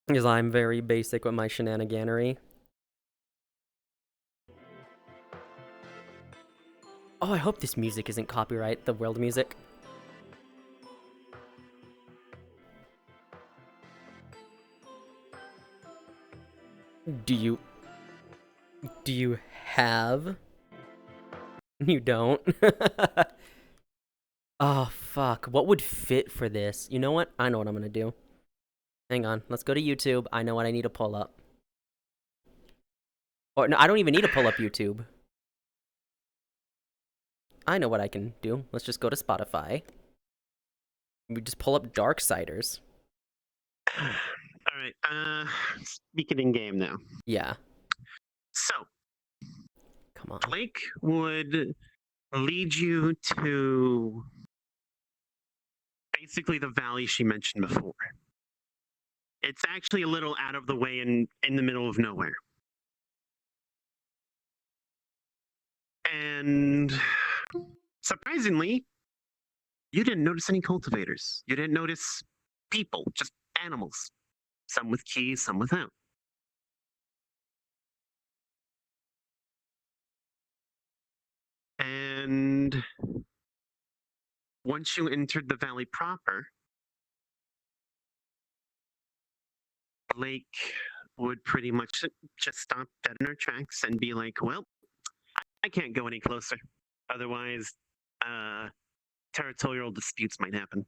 Because I'm very basic with my shenaniganery. Oh, I hope this music isn't copyright, the world music. Do you have? You don't? Oh, fuck. What would fit for this? You know what? I know what I'm gonna do. Hang on. Let's go to YouTube. I know what I need to pull up. Or, no, I don't even need to pull up YouTube. I know what I can do. Let's just go to Spotify. We just pull up Darksiders. Alright, speaking in game now. Yeah. So, come on. Blake would lead you to basically the valley she mentioned before. It's actually a little out of the way in the middle of nowhere. And surprisingly, you didn't notice any cultivators. You didn't notice people, just animals. Some with keys, some without. And once you entered the valley proper, Blake would pretty much just stop dead in her tracks and be like, well, I can't go any closer. Otherwise, territorial disputes might happen.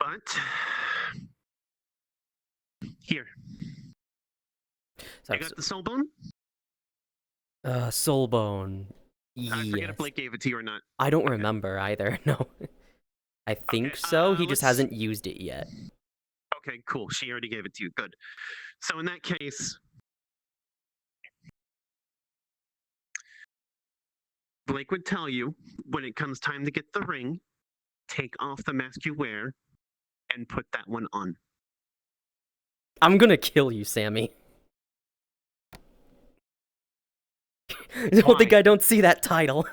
But here, I got the soul bone. Soul bone. I forget if Blake gave it to you or not. I don't remember either. No, I think so. He just hasn't used it yet. Okay, cool. She already gave it to you. Good. So in that case, Blake would tell you when it comes time to get the ring, take off the mask you wear and put that one on. I'm gonna kill you, Sammy. Don't think I don't see that title.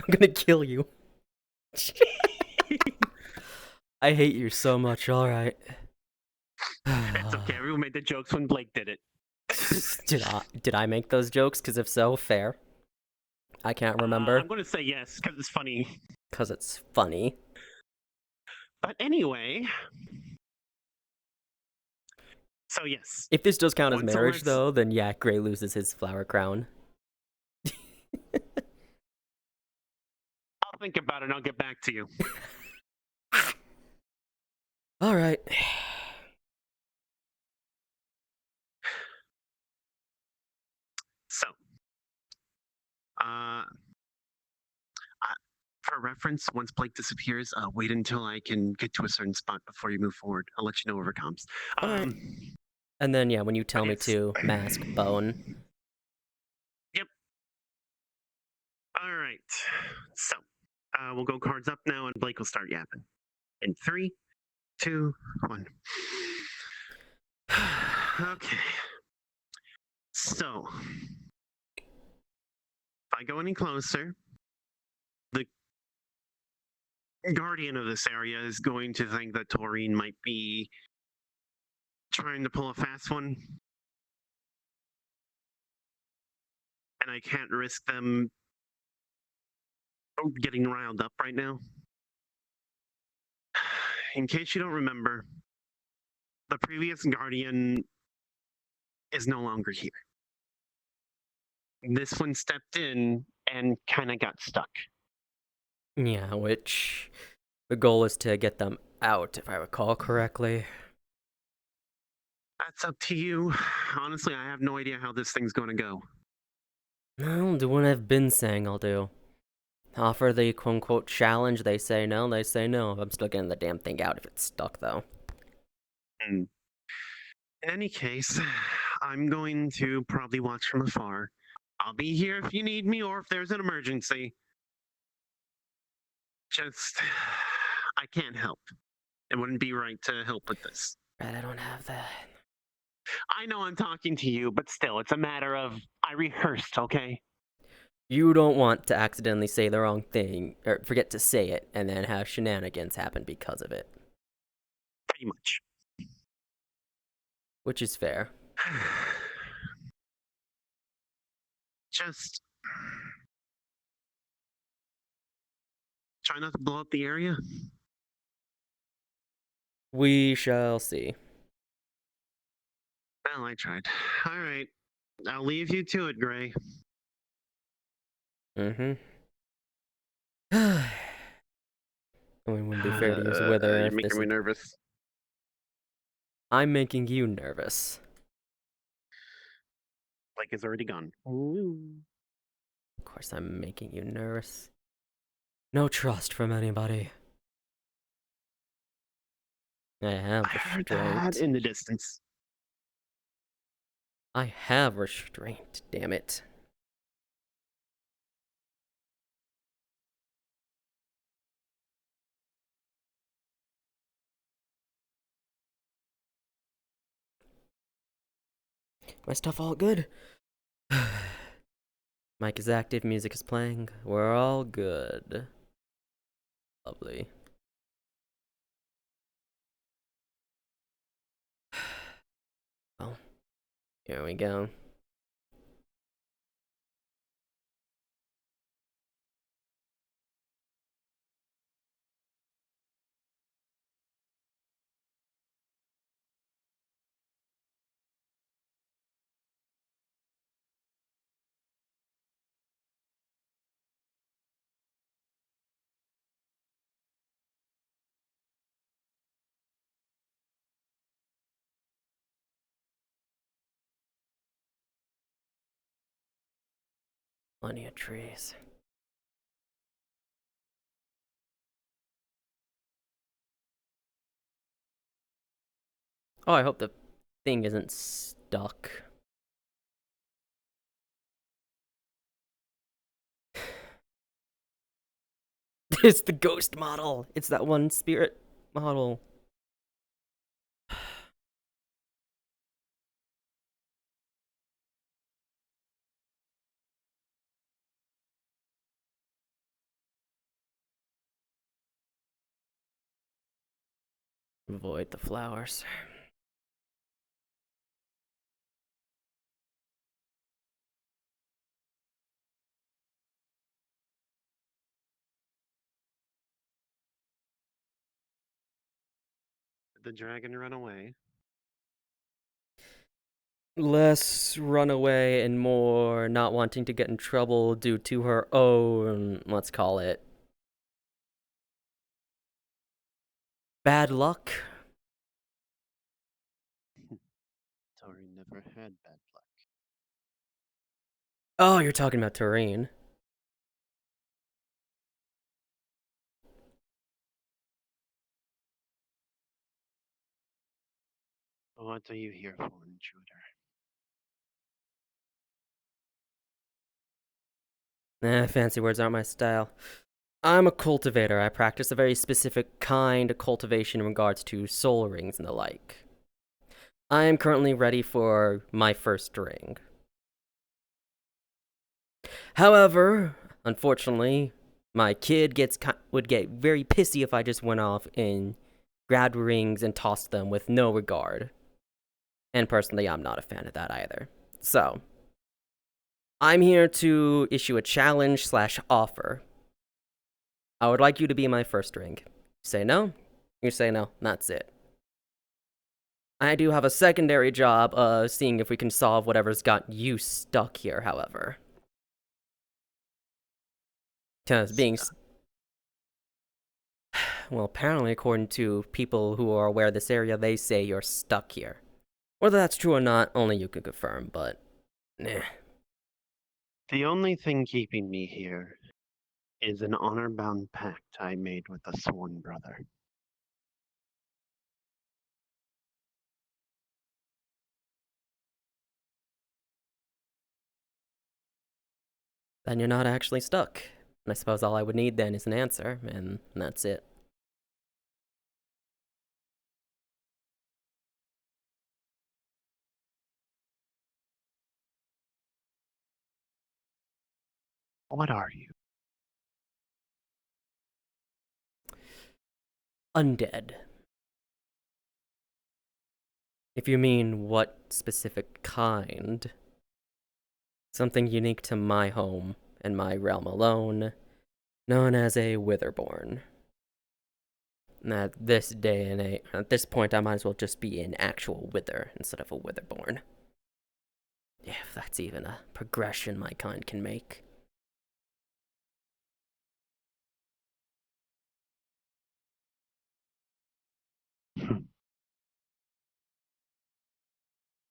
I'm gonna kill you. I hate you so much, alright. It's okay, everyone made the jokes when Blake did it. Did I make those jokes? Because if so, fair. I can't remember. I'm gonna say yes, because it's funny. Because it's funny. But anyway... So yes. If this does count as marriage, though, then yeah, Grey loses his flower crown. I'll think about it and I'll get back to you. Alright. So, for reference, once Blake disappears, wait until I can get to a certain spot before you move forward. I'll let you know where it comes. Alright. And then, yeah, when you tell me to, mask, bone. Yep. Alright. So, we'll go cards up now and Blake will start yapping. In 3, 2, 1. Okay. So, if I go any closer, the guardian of this area is going to think that Taurine might be trying to pull a fast one. And I can't risk them getting riled up right now. In case you don't remember, the previous guardian is no longer here. This one stepped in and kind of got stuck. Yeah, which the goal is to get them out, if I recall correctly. That's up to you. Honestly, I have no idea how this thing's going to go. I'll do what I've been saying I'll do. Offer the quote-unquote challenge, they say no, they say no. I'm still getting the damn thing out if it's stuck, though. In any case, I'm going to probably watch from afar. I'll be here if you need me or if there's an emergency. Just, I can't help. It wouldn't be right to help with this. I don't have that. I know I'm talking to you, but still, it's a matter of, I rehearsed, okay? You don't want to accidentally say the wrong thing, or forget to say it, and then have shenanigans happen because of it. Pretty much. which is fair. Just try not to blow up the area. We shall see. Well, I tried. All right. I'll leave you to it, Gray. Mm-hmm. I mean, it wouldn't be fair to use Wither You're if this making me is... nervous. I'm making you nervous. Like it's already gone. Ooh. Of course I'm making you nervous. No trust from anybody. I have I heard that restraint. in the distance. I have restraint, damn it. My stuff all good? Mic is active, music is playing. We're all good. Lovely. Well, here we go. Plenty of trees. Oh, I hope the thing isn't stuck. It's the ghost model. It's that one spirit model. Avoid the flowers. Did the dragon run away? Less runaway and more not wanting to get in trouble due to her own, let's call it, bad luck. Tori never had bad luck. Oh, you're talking about Tureen. What are you here for, intruder? Fancy words aren't my style. I'm a cultivator. I practice a very specific kind of cultivation in regards to soul rings and the like. I am currently ready for my first ring. However, unfortunately, my kid would get very pissy if I just went off and grabbed rings and tossed them with no regard. And personally, I'm not a fan of that either. So, I'm here to issue a challenge slash offer. I would like you to be my first ring. You say no, you say no, that's it. I do have a secondary job of seeing if we can solve whatever's got you stuck here, however. Because being... Well, apparently, according to people who are aware of this area, they say you're stuck here. Whether that's true or not, only you can confirm, but... Nah. The only thing keeping me here is an honor-bound pact I made with a sworn brother. Then you're not actually stuck. And I suppose all I would need then is an answer, and that's it. What are you? Undead. If you mean what specific kind, something unique to my home and my realm alone, known as a Witherborn. At this day and age, at this point, I might as well just be an actual Wither instead of a Witherborn. If that's even a progression my kind can make.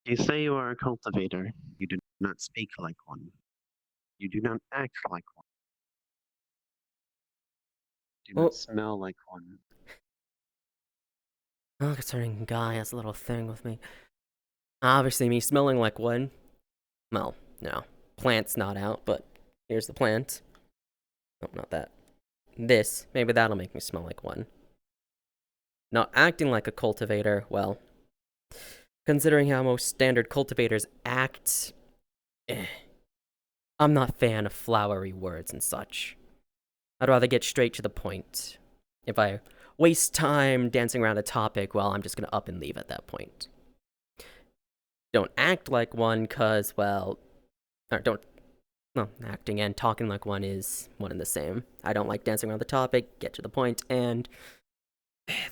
You say you are a cultivator. You do not speak like one. You do not act like one. Do not Well, smell like one. concerning Guy has a little thing with me. Obviously, me smelling like one. Well, no. Plant's not out, but here's the plant. Oh, not that. This, maybe that'll make me smell like one. Not acting like a cultivator, well, considering how most standard cultivators act, I'm not a fan of flowery words and such. I'd rather get straight to the point. If I waste time dancing around a topic, well, I'm just gonna up and leave at that point. Don't act like one, cause, well, or don't, well, acting and talking like one is one and the same. I don't like dancing around the topic, get to the point, and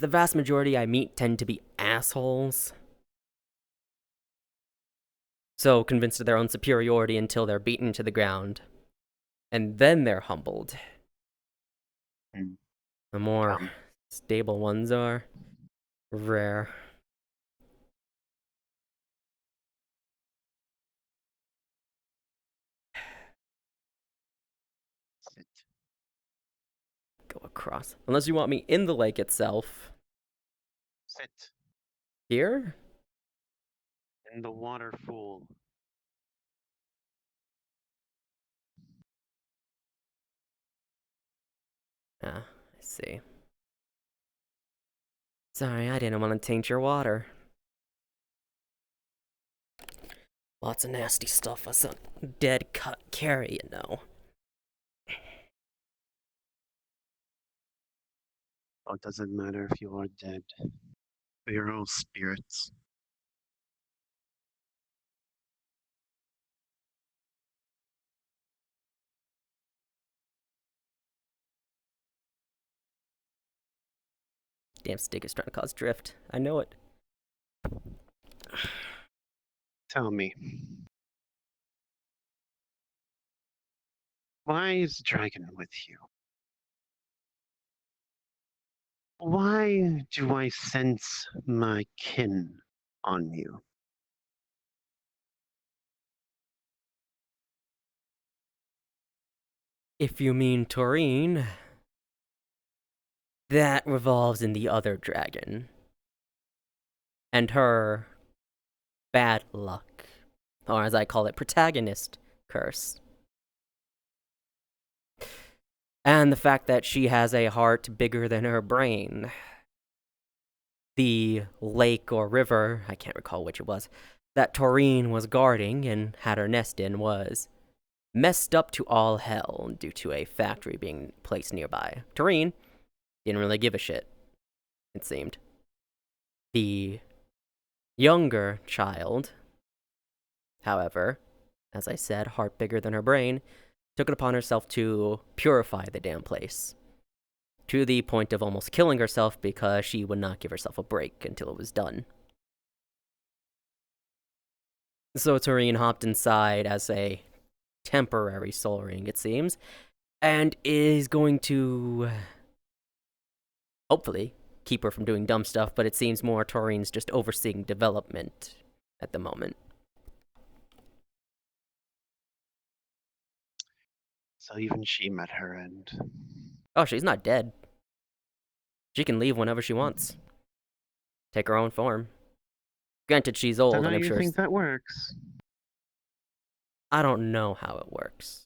the vast majority I meet tend to be assholes. So convinced of their own superiority until they're beaten to the ground. And then they're humbled. Mm. The more Come. stable ones are rare. Sit. Go across. Unless you want me in the lake itself. Sit. Here? In the water pool. Ah, I see. Sorry, I didn't want to taint your water. Lots of nasty stuff us a dead cut carry, you know. Oh, it doesn't matter if you are dead. We are all spirits. Damn stick is trying to cause drift. I know it. Tell me. Why is Dragon with you? Why do I sense my kin on you? If you mean Taurine, that revolves in the other dragon. And her bad luck, or as I call it, protagonist curse. And the fact that she has a heart bigger than her brain. The lake or river, I can't recall which it was, that Taurine was guarding and had her nest in was messed up to all hell due to a factory being placed nearby. Taurine didn't really give a shit, it seemed. The younger child, however, as I said, heart bigger than her brain, took it upon herself to purify the damn place. To the point of almost killing herself because she would not give herself a break until it was done. So Taurine hopped inside as a temporary soul ring, it seems, and is going to hopefully keep her from doing dumb stuff, but it seems more Taurine's just overseeing development at the moment. So even she met her end. Oh, she's not dead. She can leave whenever she wants. Take her own form. Granted, she's Is that old, how and I'm you sure. think that works? I don't know how it works.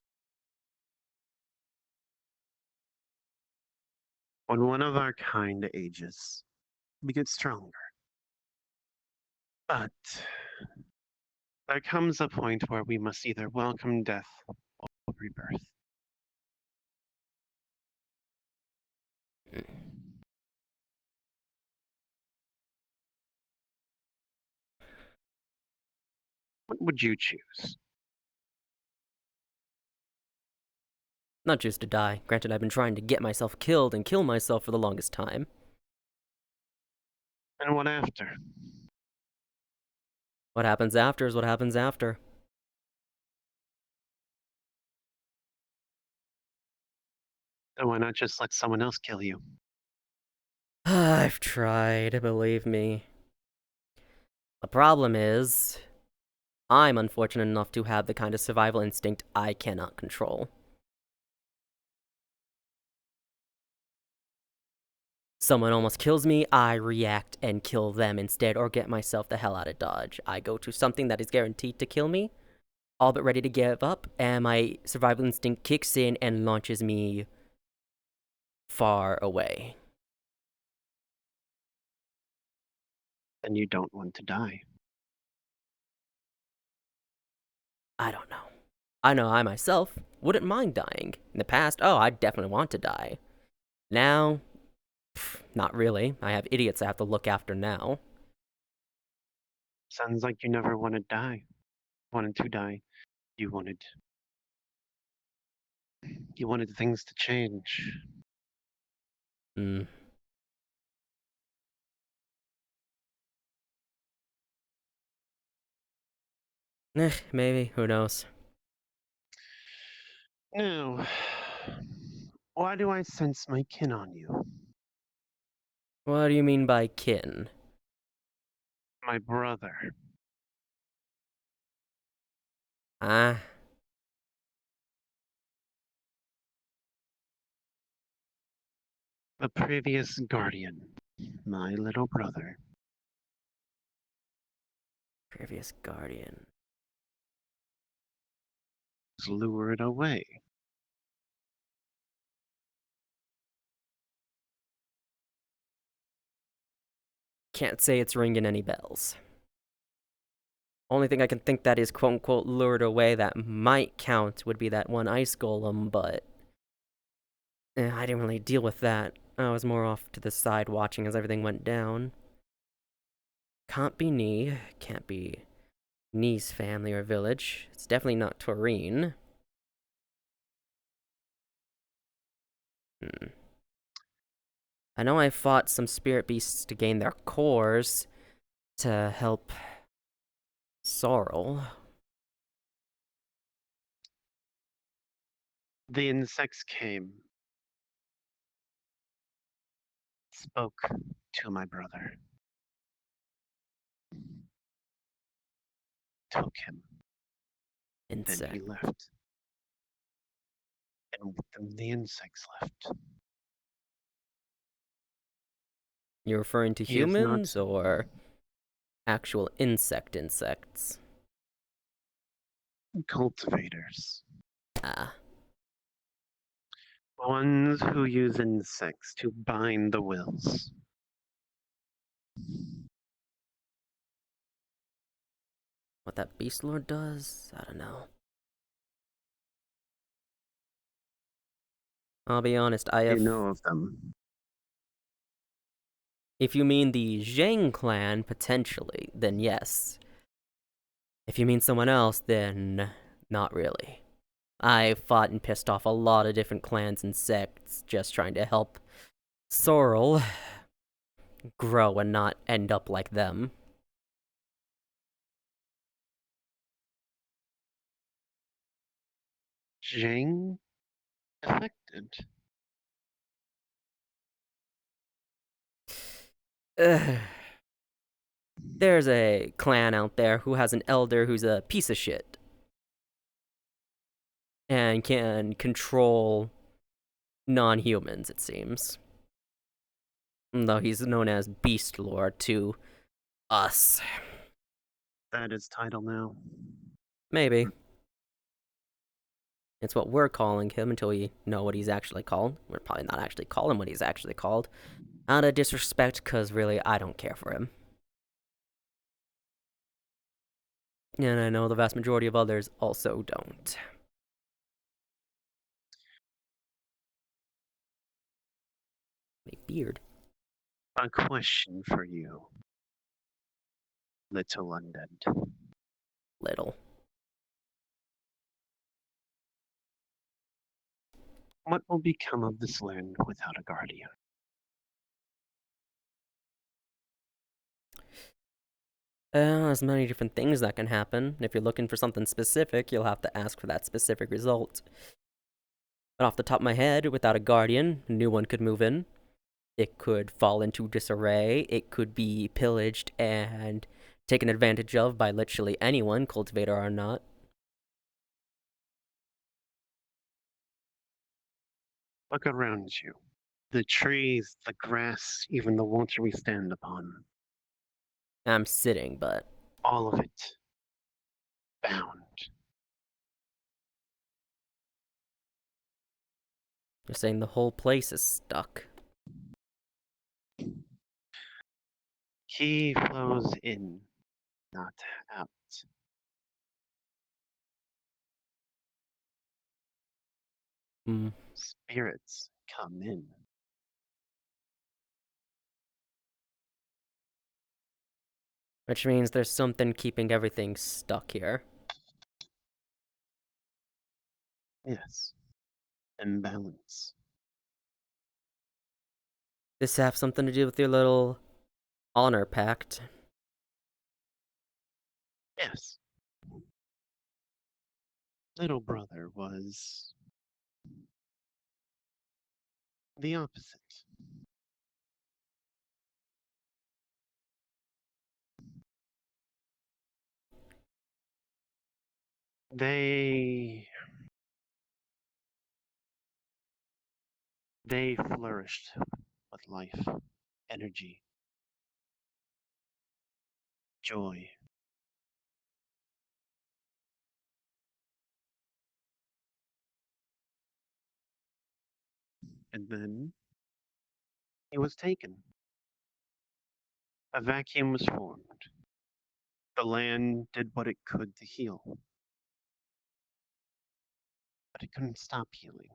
When one of our kind ages, we get stronger. But there comes a point where we must either welcome death or rebirth. What would you choose? Not choose to die. Granted, I've been trying to get myself killed and kill myself for the longest time. And what after? What happens after is what happens after. Then why not just let someone else kill you? I've tried, believe me. The problem is, I'm unfortunate enough to have the kind of survival instinct I cannot control. Someone almost kills me, I react and kill them instead, or get myself the hell out of Dodge. I go to something that is guaranteed to kill me, all but ready to give up, and my survival instinct kicks in and launches me far away. Then you don't want to die. I don't know. I know I myself wouldn't mind dying. In the past, oh, I definitely want to die. Now, not really. I have idiots I have to look after now. Sounds like you never wanted to die. Wanted to die. You wanted. You wanted things to change. Hmm. Maybe. Who knows? Now, why do I sense my kin on you? What do you mean by kin? My brother. Ah, The previous guardian. My little brother. previous guardian. Was lured away. Can't say it's ringing any bells. Only thing I can think that is quote unquote lured away that might count would be that one ice golem, but I didn't really deal with that. I was more off to the side watching as everything went down. Can't be Nee. Can't be Nee's family or village. It's definitely not Taurine. I know I fought some spirit beasts to gain their cores to help Sorrel. The insects came. Spoke to my brother. Took him. Then Insect. he left. And with them the insects left. You're referring to He is not humans or actual insects? cultivators. Ah. Ones who use insects to bind the wills. What that Beast Lord does? I don't know. I'll be honest, I have... You know of them. If you mean the Zhang clan, potentially, then yes. If you mean someone else, then not really. I fought and pissed off a lot of different clans and sects just trying to help Sorrel grow and not end up like them. Jing affected. There's a clan out there who has an elder who's a piece of shit. And can control non-humans, it seems. Though he's known as Beast Lord to us. That is title now. Maybe. It's what we're calling him until we know what he's actually called. We're probably not actually calling him what he's actually called. Out of disrespect, because really, I don't care for him. And I know the vast majority of others also don't. Big beard. A question for you, little undead. Little. What will become of this land without a guardian? There's many different things that can happen. If you're looking for something specific, you'll have to ask for that specific result. But off the top of my head, without a guardian, a new one could move in. It could fall into disarray. It could be pillaged and taken advantage of by literally anyone, cultivator or not. Look around you. The trees, the grass, even the water we stand upon. I'm sitting, but All of it bound. you're saying the whole place is stuck. He flows in, not out. Hmm. Spirits come in. Which means there's something keeping everything stuck here. Yes. Imbalance. This have something to do with your little honor pact. Yes. Little brother was the opposite. They flourished with life, energy, joy. And then he was taken. A vacuum was formed. The land did what it could to heal, but it couldn't stop healing.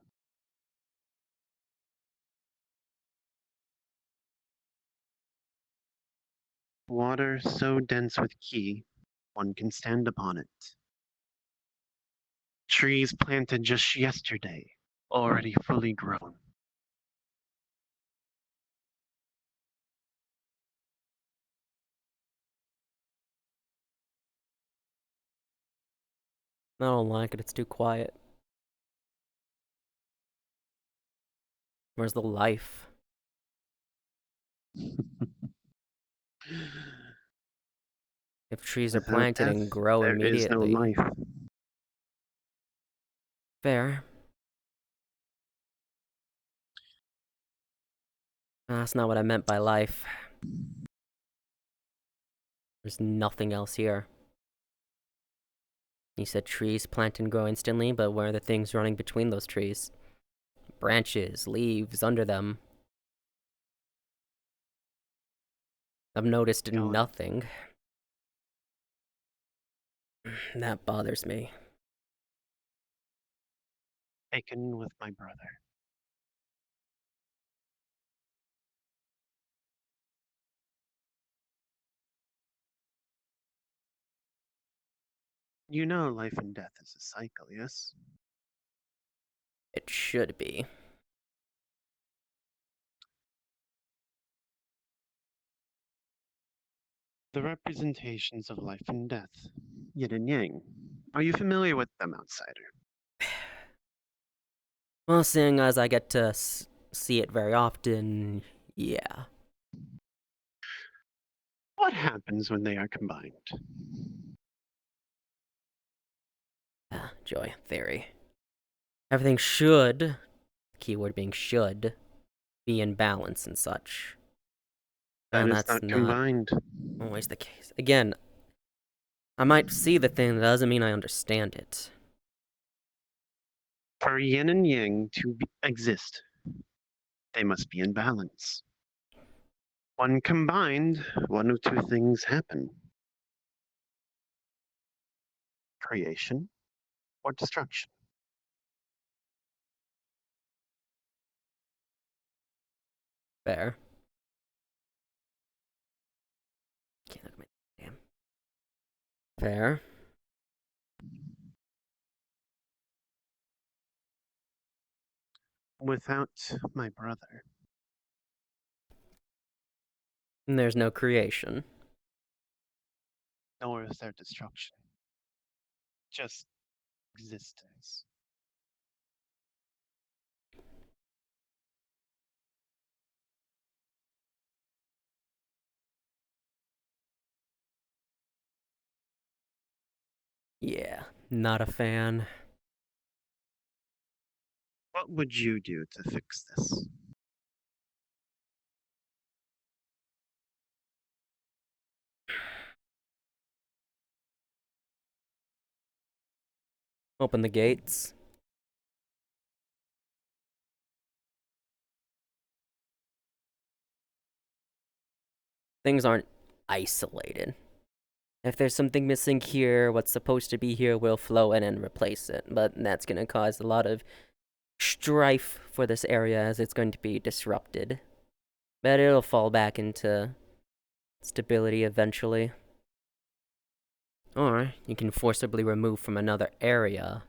Water so dense with ki, one can stand upon it. Trees planted just yesterday, already fully grown. I don't like it, it's too quiet. Where's the life? If trees are Without planted death, and grow there is no immediately. life. Fair. That's not what I meant by life. There's nothing else here. You said trees plant and grow instantly, but where are the things running between those trees? Branches, leaves, under them. I've noticed Gone. nothing. That bothers me. Taken with my brother. You know life and death is a cycle, yes? It should be. The representations of life and death, yin and yang. Are you familiar with them, outsider? Well, seeing as I get to see it very often, yeah. What happens when they are combined? Joy, theory. Everything should, keyword being should, be in balance and such. That And is that's not not combined. always the case. Again, I might see the thing, that doesn't mean I understand it. For yin and yang to exist, they must be in balance. When combined, one of two things happen: creation or destruction. Fair. Can't look at my damn. Fair. Without my brother, And there's no creation. nor is there destruction, just existence. Yeah, not a fan. What would you do to fix this? Open the gates. Things aren't isolated. If there's something missing here, what's supposed to be here will flow in and replace it. But that's going to cause a lot of strife for this area as it's going to be disrupted. But it'll fall back into stability eventually. Or you can forcibly remove from another area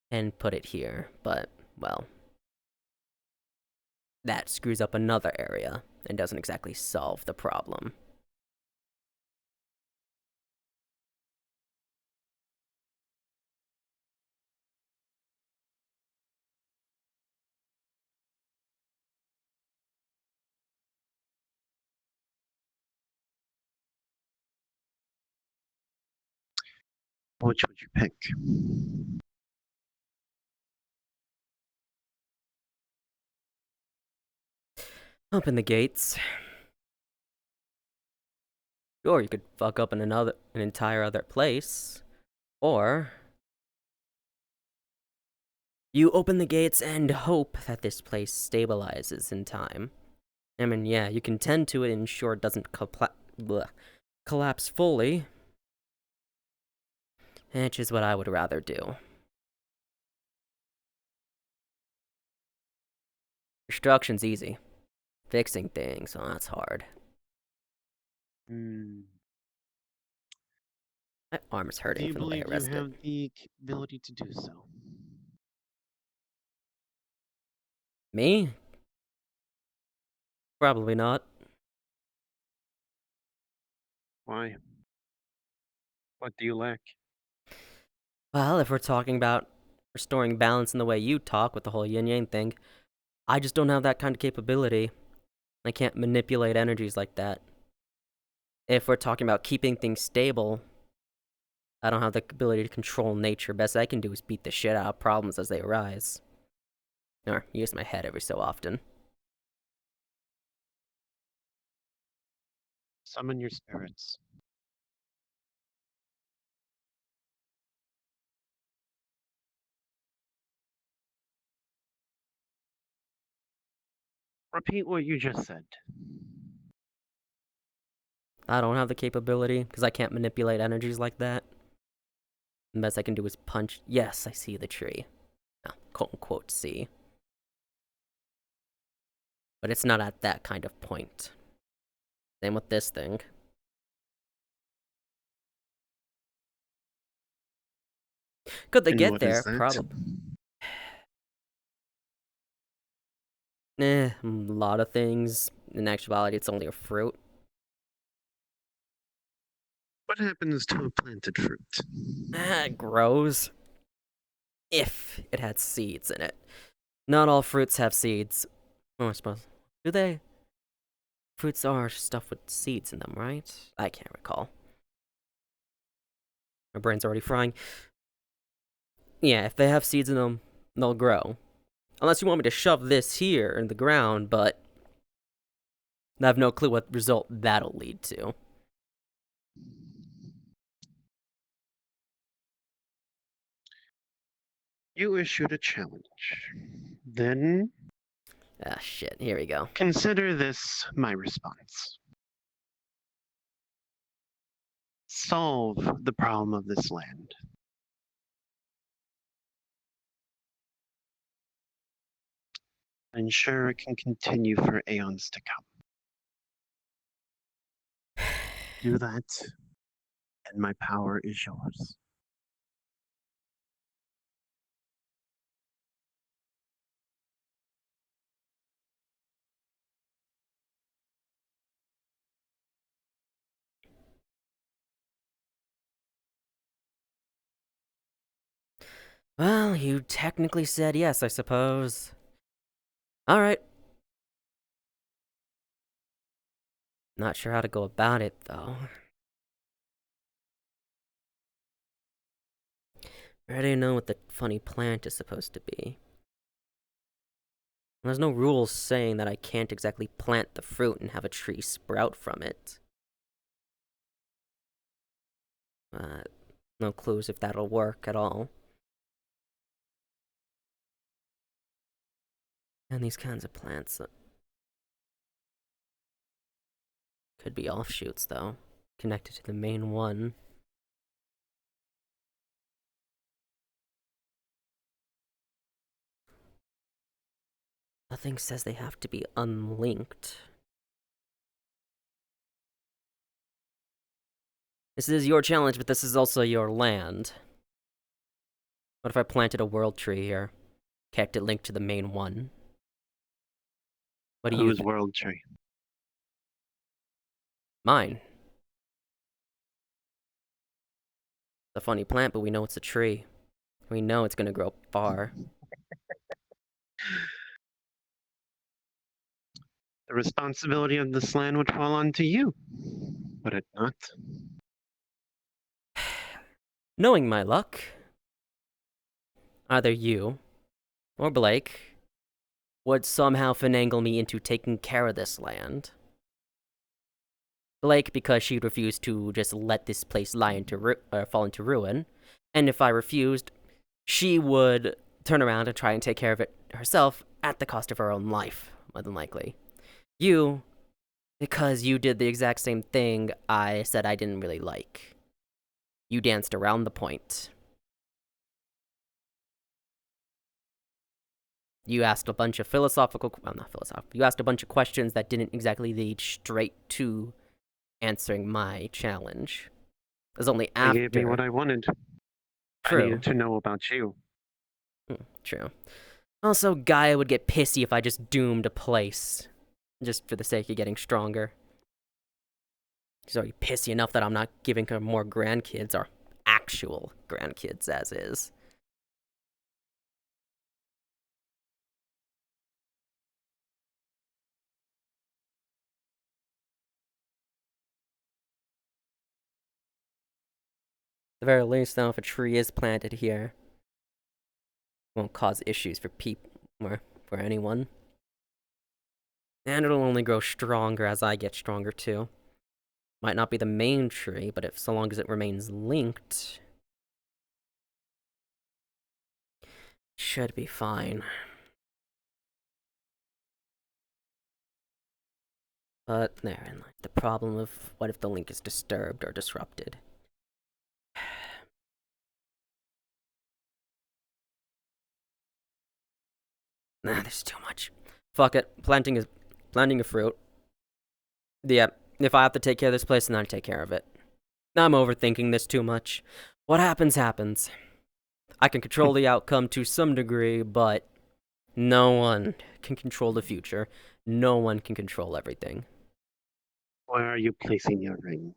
and put it here. But, well, that screws up another area and doesn't exactly solve the problem. Which would you pick? Open the gates. Or you could fuck up an entire other place. Or you open the gates and hope that this place stabilizes in time. I mean, yeah, you can tend to it and ensure it doesn't collapse fully. Which is what I would rather do. Destruction's easy. Fixing things, well, that's hard. Hmm. My arm is Do hurting you from the way I believe you rested. have the ability to do so? Me? Probably not. Why? What do you lack? Well, if we're talking about restoring balance in the way you talk with the whole yin-yang thing, I just don't have that kind of capability. I can't manipulate energies like that. If we're talking about keeping things stable, I don't have the ability to control nature. Best I can do is beat the shit out of problems as they arise. Or use my head every so often. Summon your spirits. Repeat what you just said. I don't have the capability, because I can't manipulate energies like that. The best I can do is punch. Yes, I see the tree. Oh, quote unquote see. But it's not at that kind of point. Same with this thing. Could they And get what there? is that? Probably. A lot of things. In actuality, it's only a fruit. What happens to a planted fruit? It grows. If it had seeds in it. Not all fruits have seeds. Oh, I suppose. Do they? Fruits are stuff with seeds in them, right? I can't recall. My brain's already frying. Yeah, if they have seeds in them, they'll grow. Unless you want me to shove this here in the ground, but I have no clue what result that'll lead to. You issued a challenge. Then Ah, shit. Here we go. consider this my response. Solve the problem of this land. Ensure it can continue for aeons to come. Do that, and my power is yours. Well, you technically said yes, I suppose. Alright. Not sure how to go about it, though. I already know what the funny plant is supposed to be. There's no rules saying that I can't exactly plant the fruit and have a tree sprout from it. No clues if that'll work at all. And these kinds of plants could be offshoots, though, connected to the main one. Nothing says they have to be unlinked. This is your challenge, but this is also your land. What if I planted a world tree here? Kept it linked to the main one? What do you Whose think? world tree? Mine. It's a funny plant, but we know it's a tree. We know it's gonna grow far. The responsibility of this land would fall onto you, would it not? Knowing my luck, either you or Blake would somehow finagle me into taking care of this land. Blake, because she'd refuse to just let this place fall into ruin, and if I refused, she would turn around and try and take care of it herself at the cost of her own life, more than likely. You, because you did the exact same thing I said I didn't really like. You danced around the point. You asked a bunch of you asked a bunch of questions that didn't exactly lead straight to answering my challenge. It was only after. They gave me what I wanted. True. I needed to know about you. True. Also, Gaia would get pissy if I just doomed a place. Just for the sake of getting stronger. She's already pissy enough that I'm not giving her more grandkids, or actual grandkids as is. At the very least, though, if a tree is planted here, it won't cause issues for people or for anyone. And it'll only grow stronger as I get stronger too. Might not be the main tree, but if so long as it remains linked, should be fine. But therein lies the problem of what if the link is disturbed or disrupted. Nah, there's too much. Fuck it. Planting a fruit. Yeah, if I have to take care of this place, then I take care of it. I'm overthinking this too much. What happens, happens. I can control the outcome to some degree, but no one can control the future. No one can control everything. Where are you placing your ring?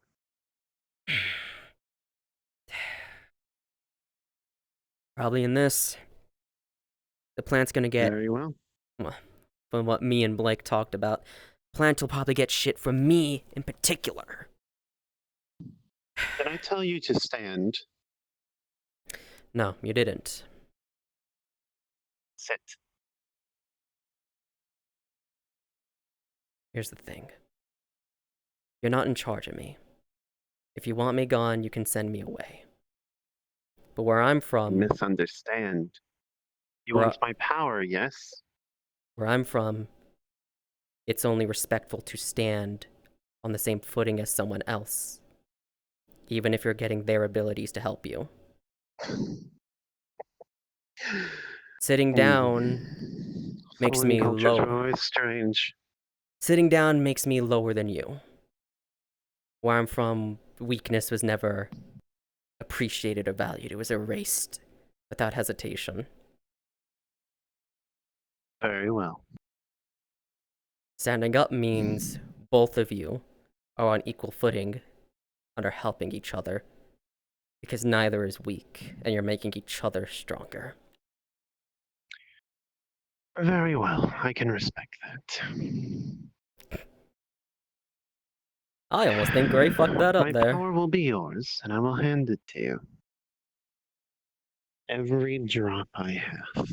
Probably in this. The plant's gonna get, Very well. from what me and Blake talked about, the plant will probably get shit from me in particular. Did I tell you to stand? No, you didn't. Sit. Here's the thing. You're not in charge of me. If you want me gone, you can send me away. But where I'm from, Misunderstand. You Bruh. want my power, yes? where I'm from, it's only respectful to stand on the same footing as someone else, even if you're getting their abilities to help you. Sitting down makes Foreign me cultures low. are always strange. Sitting down makes me lower than you. Where I'm from, weakness was never appreciated or valued. It was erased without hesitation. Very well. Standing up means both of you are on equal footing and are helping each other. Because neither is weak, and you're making each other stronger. Very well, I can respect that. I almost think Gray fucked that up My there. power will be yours, and I will hand it to you. Every drop I have.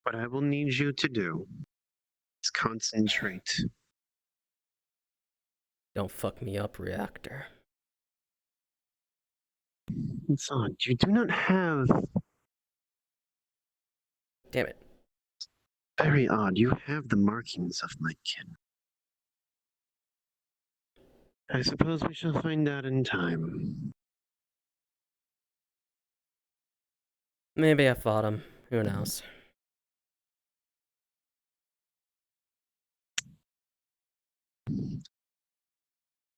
What I will need you to do is concentrate. Don't fuck me up, Reactor. It's odd. You do not have. Damn it. Very odd. You have the markings of my kin. I suppose we shall find out in time. Maybe I fought him. Who knows?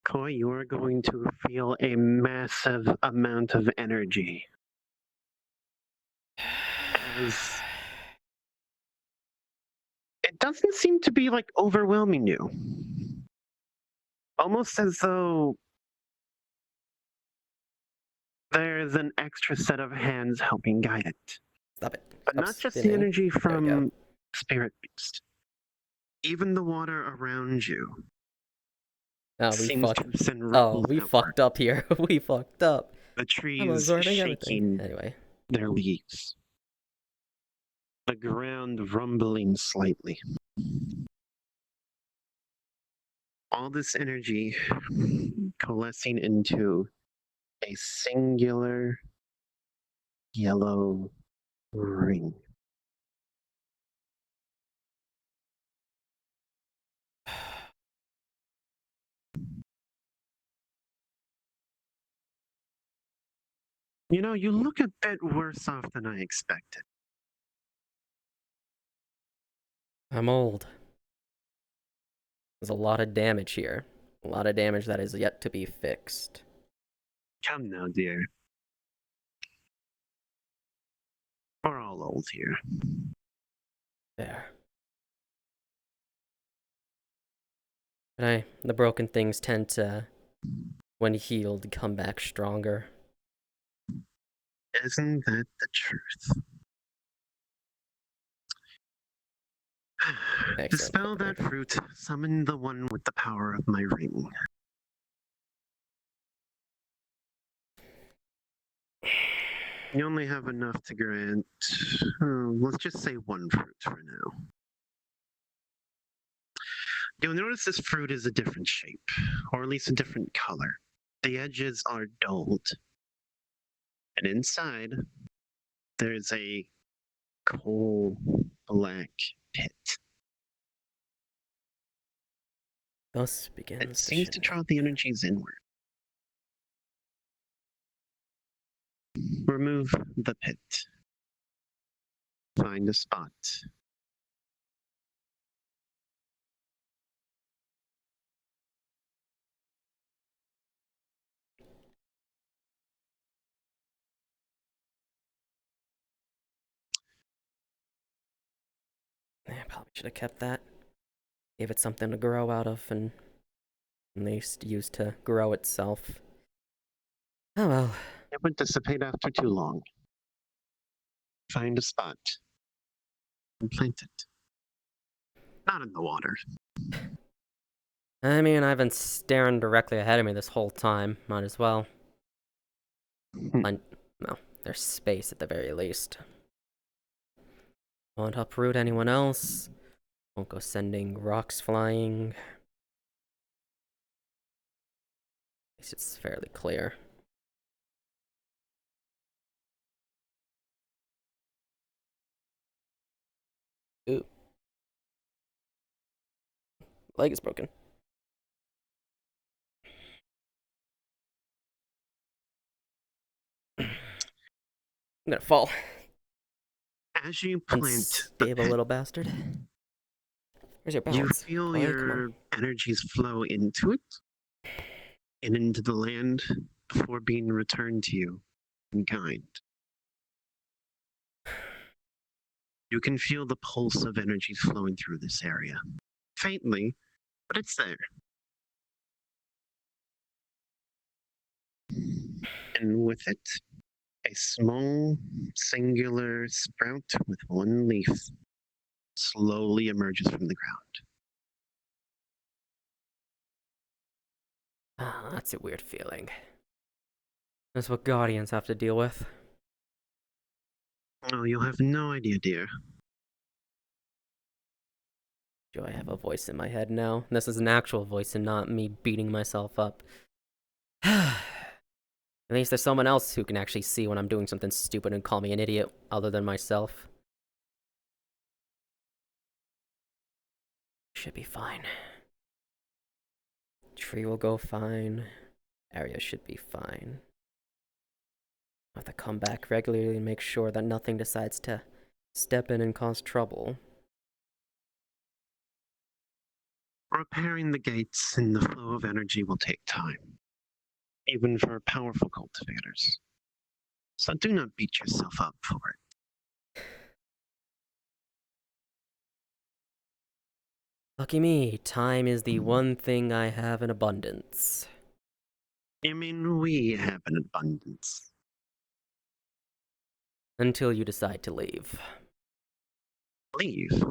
Koi, you are going to feel a massive amount of energy. As it doesn't seem to be like overwhelming you. Almost as though there's an extra set of hands helping guide it. Stop it. But Stop not just the spinning. energy There we go. from Spirit Beast. Even the water around you Oh, we seems fucked. to send Oh, ripples we outward. fucked up here. We fucked up. The I'm trees absorbing everything. shaking Anyway. their leaves. The ground rumbling slightly. All this energy coalescing into a singular yellow ring. You know, you look a bit worse off than I expected. I'm old. There's a lot of damage here. A lot of damage that is yet to be fixed. Come now, dear. We're all old here. There. But the broken things tend to, when healed, come back stronger. Isn't that the truth? Excellent. Dispel that fruit, summon the one with the power of my ring. You only have enough to grant, let's just say one fruit for now. You'll notice this fruit is a different shape, or at least a different color. The edges are dulled. And inside, there's a coal black pit. Thus begins It the seems to draw the energies inward. Remove the pit. Find a spot. Yeah, probably should have kept that. Gave it something to grow out of and at least used to grow itself. Oh well. It would dissipate after too long. Find a spot and plant it. Not in the water. I mean, I've been staring directly ahead of me this whole time. Might as well. Well, there's space at the very least. Won't uproot anyone else. Won't go sending rocks flying. At least it's fairly clear. Ooh. Leg is broken. I'm gonna fall. As you plant the Unstable pit, little bastard. Where's your you balance? feel Boy, come your on. energies flow into it and into the land before being returned to you in kind. You can feel the pulse of energies flowing through this area. Faintly, but it's there. And with it, a small, singular sprout with one leaf slowly emerges from the ground. Ah, that's a weird feeling. That's what guardians have to deal with. Oh, you'll have no idea, dear. Do I have a voice in my head now? This is an actual voice and not me beating myself up. At least there's someone else who can actually see when I'm doing something stupid and call me an idiot other than myself. Should be fine. Tree will go fine. Area should be fine. I have to come back regularly and make sure that nothing decides to step in and cause trouble. Repairing the gates and the flow of energy will take time, even for powerful cultivators. So do not beat yourself up for it. Lucky me, time is the one thing I have in abundance. I mean, we have an abundance. Until you decide to leave. Leave.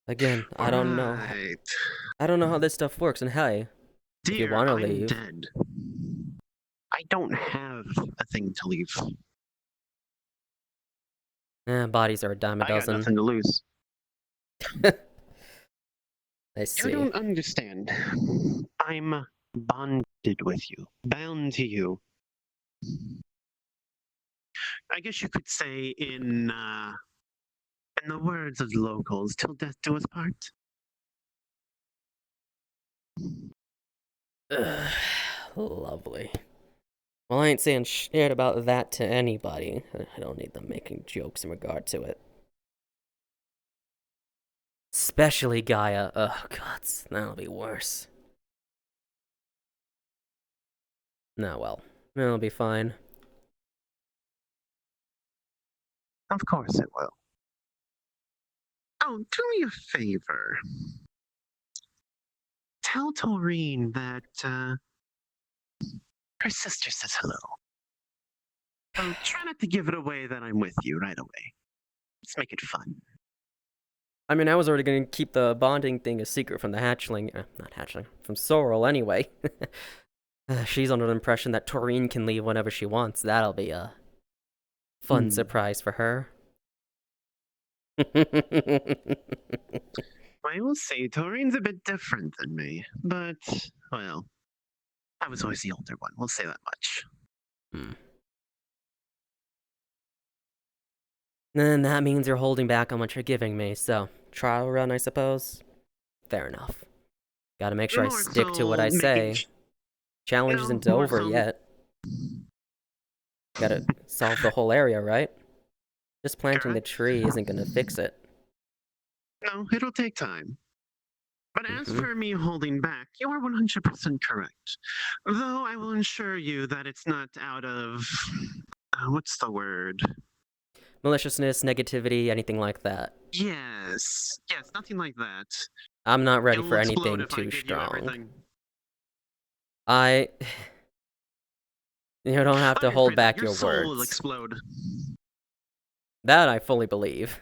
Again, I don't know. Right. I don't know how this stuff works, and hey, Dear, if you want to I'm leave, dead. I don't have a thing to leave. bodies are a dime a I got dozen. nothing to lose. I see. You don't understand. I'm bonded with you, bound to you. I guess you could say in the words of the locals, till death do us part. Ugh, lovely. Well, I ain't saying shit about that to anybody. I don't need them making jokes in regard to it. Especially Gaia. Oh, gods, that'll be worse. No, well, it'll be fine. Of course it will. Oh, do me a favor. Tell Taurine that her sister says hello. Oh, try not to give it away that I'm with you right away. Let's make it fun. I mean, I was already going to keep the bonding thing a secret from the hatchling. Not hatchling, from Sorrel anyway. She's under the impression that Taurine can leave whenever she wants. That'll be a fun surprise for her. I will say, Taurine's a bit different than me, but, well, I was always the older one, we'll say that much. Then that means you're holding back on what you're giving me, so trial run, I suppose? Fair enough. Gotta make sure I stick to what I say. Challenge isn't over yet. Gotta solve the whole area, right? Just planting the tree isn't gonna fix it. No, it'll take time. But as for me holding back, you are 100% correct. Though I will assure you that it's not out of. What's the word? Maliciousness, negativity, anything like that. Yes, nothing like that. I'm not ready for anything too strong. You don't have to hold back your soul will words. Explode. That I fully believe.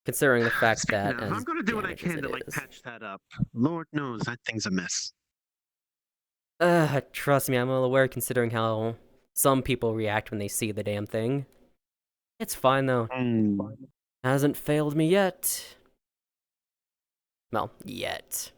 Considering the fact that I'm gonna do what I can to patch that up. Lord knows that thing's a mess. Trust me, I'm well aware considering how some people react when they see the damn thing. It's fine though. Hasn't failed me yet. Well, yet.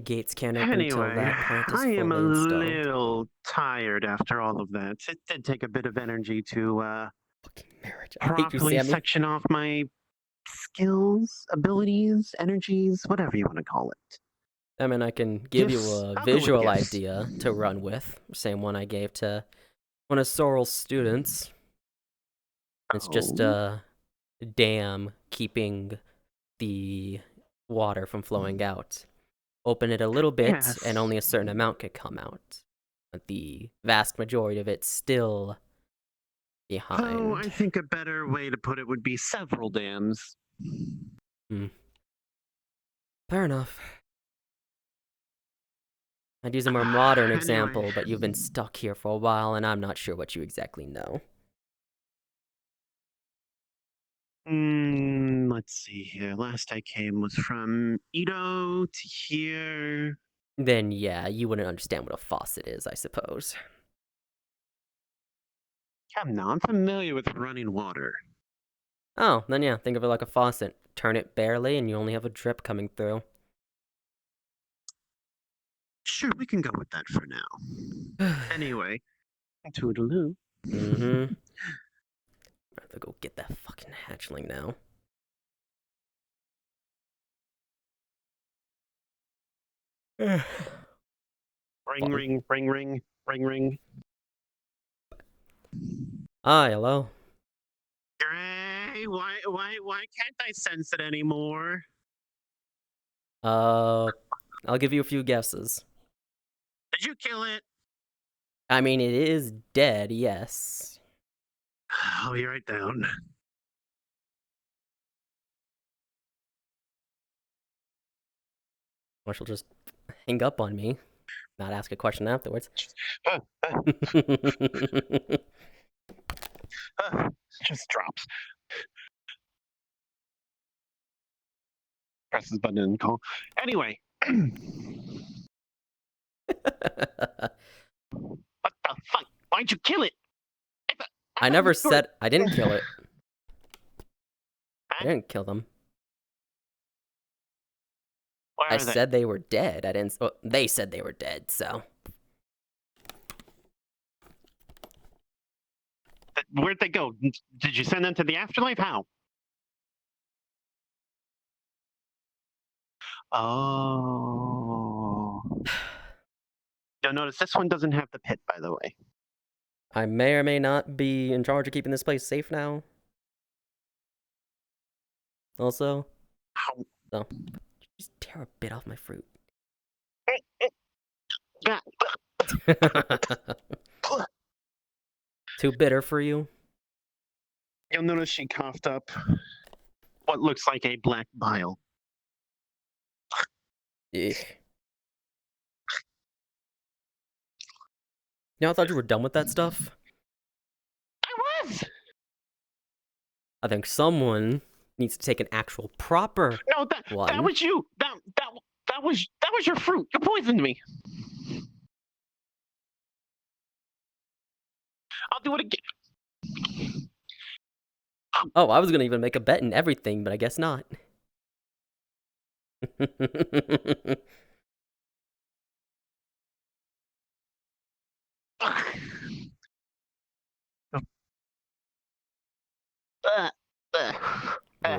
Gates can't open until that plant is fully installed. I am a little tired after all of that. It did take a bit of energy to fucking marriage. properly section off my skills, abilities, energies, whatever you want to call it. I mean, I can give you a visual idea to run with. Same one I gave to one of Sorrel's students. It's just a dam keeping the water from flowing out. Open it a little bit, and only a certain amount could come out. But the vast majority of it's still behind. Oh, I think a better way to put it would be several dams. Fair enough. I'd use a more modern Anyway. example, but you've been stuck here for a while, and I'm not sure what you exactly know. Let's see here. Last I came was from Ito to here. Then yeah, you wouldn't understand what a faucet is, I suppose. Come now, I'm familiar with running water. Oh, then yeah, think of it like a faucet. Turn it barely, and you only have a drip coming through. Sure, we can go with that for now. Anyway, toodaloo. Mm-hmm. I have to go get that fucking hatchling now. Ring, Fun. ring, ring, ring, ring, ring. Hi, hello. Gray, why can't I sense it anymore? I'll give you a few guesses. Did you kill it? I mean, it is dead, yes. I'll be right down. Or she'll just hang up on me, not ask a question afterwards. Just drops. Presses button and call. Anyway. What the fuck? Why'd you kill it? I never said I didn't kill it. I didn't kill them. Where I said they were dead. I didn't. Well, they said they were dead. So where'd they go? Did you send them to the afterlife? How? Oh. You'll notice this one doesn't have the pit, by the way. I may or may not be in charge of keeping this place safe now. Also, so just tear a bit off my fruit. Too bitter for you? You'll notice she coughed up what looks like a black bile. Eek. I thought you were done with that stuff. I was. I think someone needs to take an actual proper No, that one. was you. That was your fruit. You poisoned me. I'll do it again. Oh, I was gonna even make a bet and everything, but I guess not.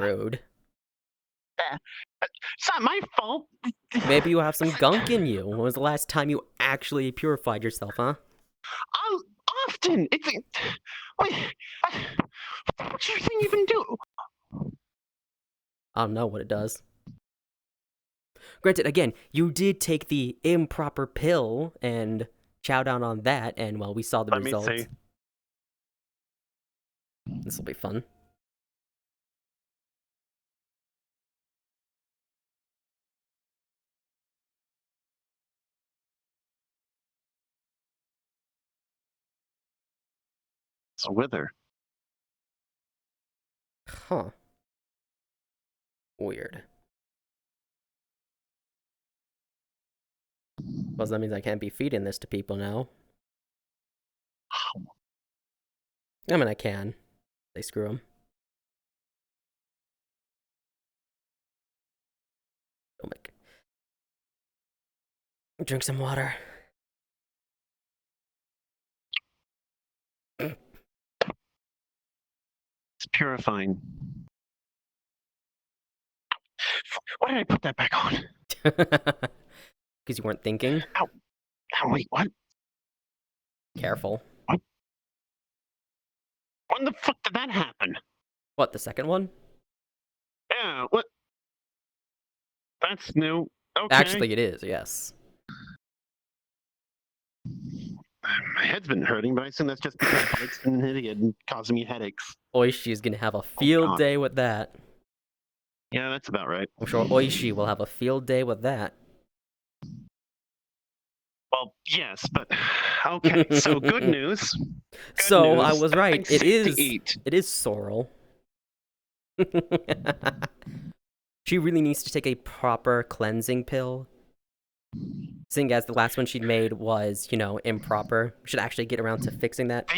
Rude. It's not my fault. Maybe you have some gunk in you. When was the last time you actually purified yourself, huh? Often. Wait, what do you think even do? I don't know what it does. Granted, again, you did take the improper pill and chow down on that, and well, we saw the results. Let me see. This will be fun. It's a wither. Huh. Weird. Well, that means I can't be feeding this to people now. I mean, I can. They screw them. Oh my god. Drink some water. It's purifying. Why did I put that back on? Because you weren't thinking? Ow, wait, what? Careful. What? When the fuck did that happen? What, the second one? Yeah, what? That's new. Okay. Actually, it is, yes. My head's been hurting, but I assume that's just because Bart's an idiot and causing me headaches. Oishi's gonna have a field day with that. Yeah, that's about right. I'm sure Oishi will have a field day with that. Well, yes, but okay. So good news. So I news. was right. Everything's safe to eat. It is Sorrel. She really needs to take a proper cleansing pill. Seeing as the last one she'd made was, improper. We should actually get around to fixing that.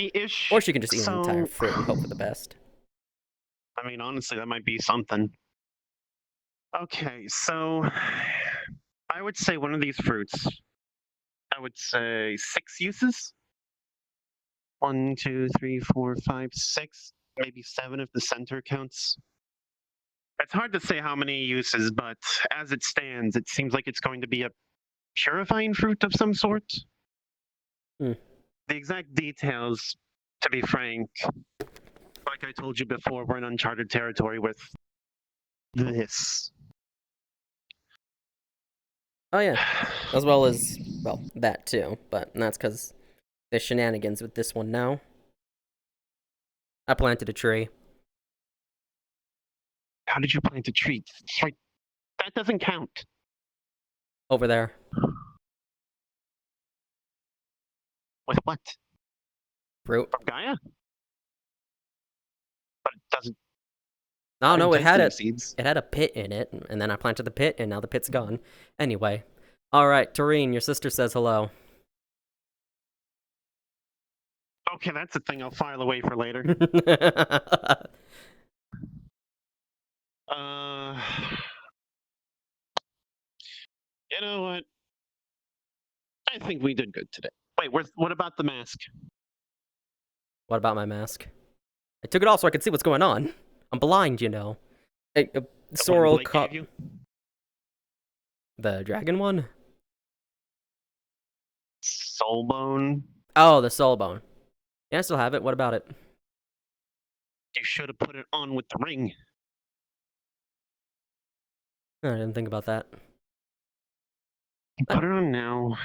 Or she can just eat an entire fruit and hope for the best. I mean, honestly, that might be something. Okay, so I would say one of these fruits, I would say 6 uses. 1, 2, 3, 4, 5, 6, maybe 7 if the center counts. It's hard to say how many uses, but as it stands, it seems like it's going to be a purifying fruit of some sort. Hmm. The exact details, to be frank, like I told you before, we're in uncharted territory with this. Oh, yeah. As well as, well, that too. But that's because there's shenanigans with this one now. I planted a tree. How did you plant a tree? Sorry, that doesn't count. Over there. With what? Fruit. From Gaia? But it doesn't. Oh, no, it had seeds. It had a pit in it, and then I planted the pit, and now the pit's gone. Anyway. Alright, Tareen, your sister says hello. Okay, that's a thing I'll file away for later. You know what? I think we did good today. Wait, what about the mask? What about my mask? I took it off so I could see what's going on. I'm blind, Sorrel caught the dragon one? Soulbone? Oh, the soul bone. Yeah, I still have it. What about it? You should have put it on with the ring. I didn't think about that. Put it on now.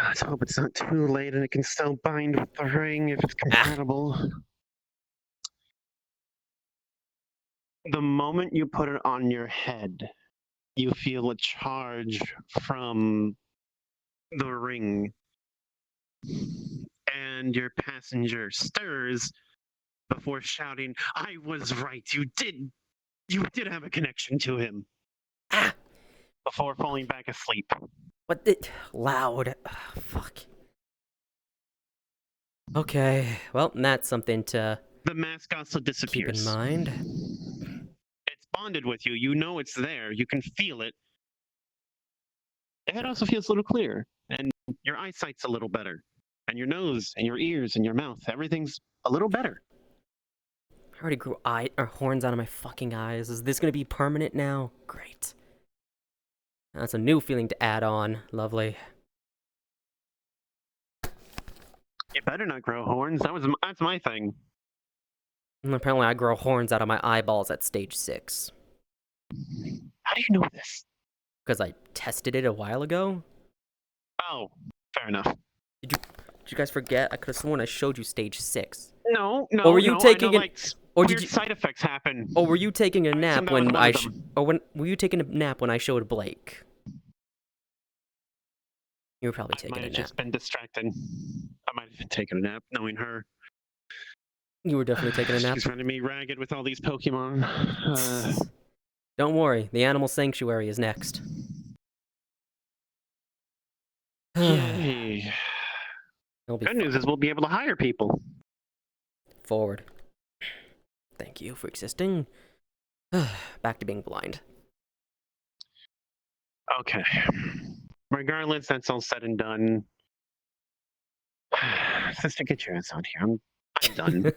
Let's hope it's not too late and it can still bind with the ring if it's compatible. The moment you put it on your head, you feel a charge from the ring. And your passenger stirs before shouting, "I was right, you did have a connection to him." Before falling back asleep. What the... Loud. Fuck. Okay, well, that's something to... The mask also disappears. Keep in mind. It's bonded with you. You know it's there. You can feel it. Your head also feels a little clearer. And your eyesight's a little better. And your nose and your ears and your mouth. Everything's a little better. I already grew horns out of my fucking eyes. Is this gonna be permanent now? Great. That's a new feeling to add on. Lovely. You better not grow horns. That's my thing. And apparently I grow horns out of my eyeballs at stage 6. How do you know this? Because I tested it a while ago. Oh, fair enough. Did you guys forget? I could have sworn I showed you stage 6. No. Or were you taking or weird side effects happen? Or were you taking a nap when were you taking a nap when I showed Blake? You were probably taking a nap. I might have just been distracted. I might have been taking a nap, knowing her. You were definitely taking a nap. She's running me ragged with all these Pokemon. Don't worry, the Animal Sanctuary is next. Yay. Good news is we'll be able to hire people. Forward. Thank you for existing. Back to being blind. Okay. Regardless, that's all said and done. Sister, get your ass out here. I'm done.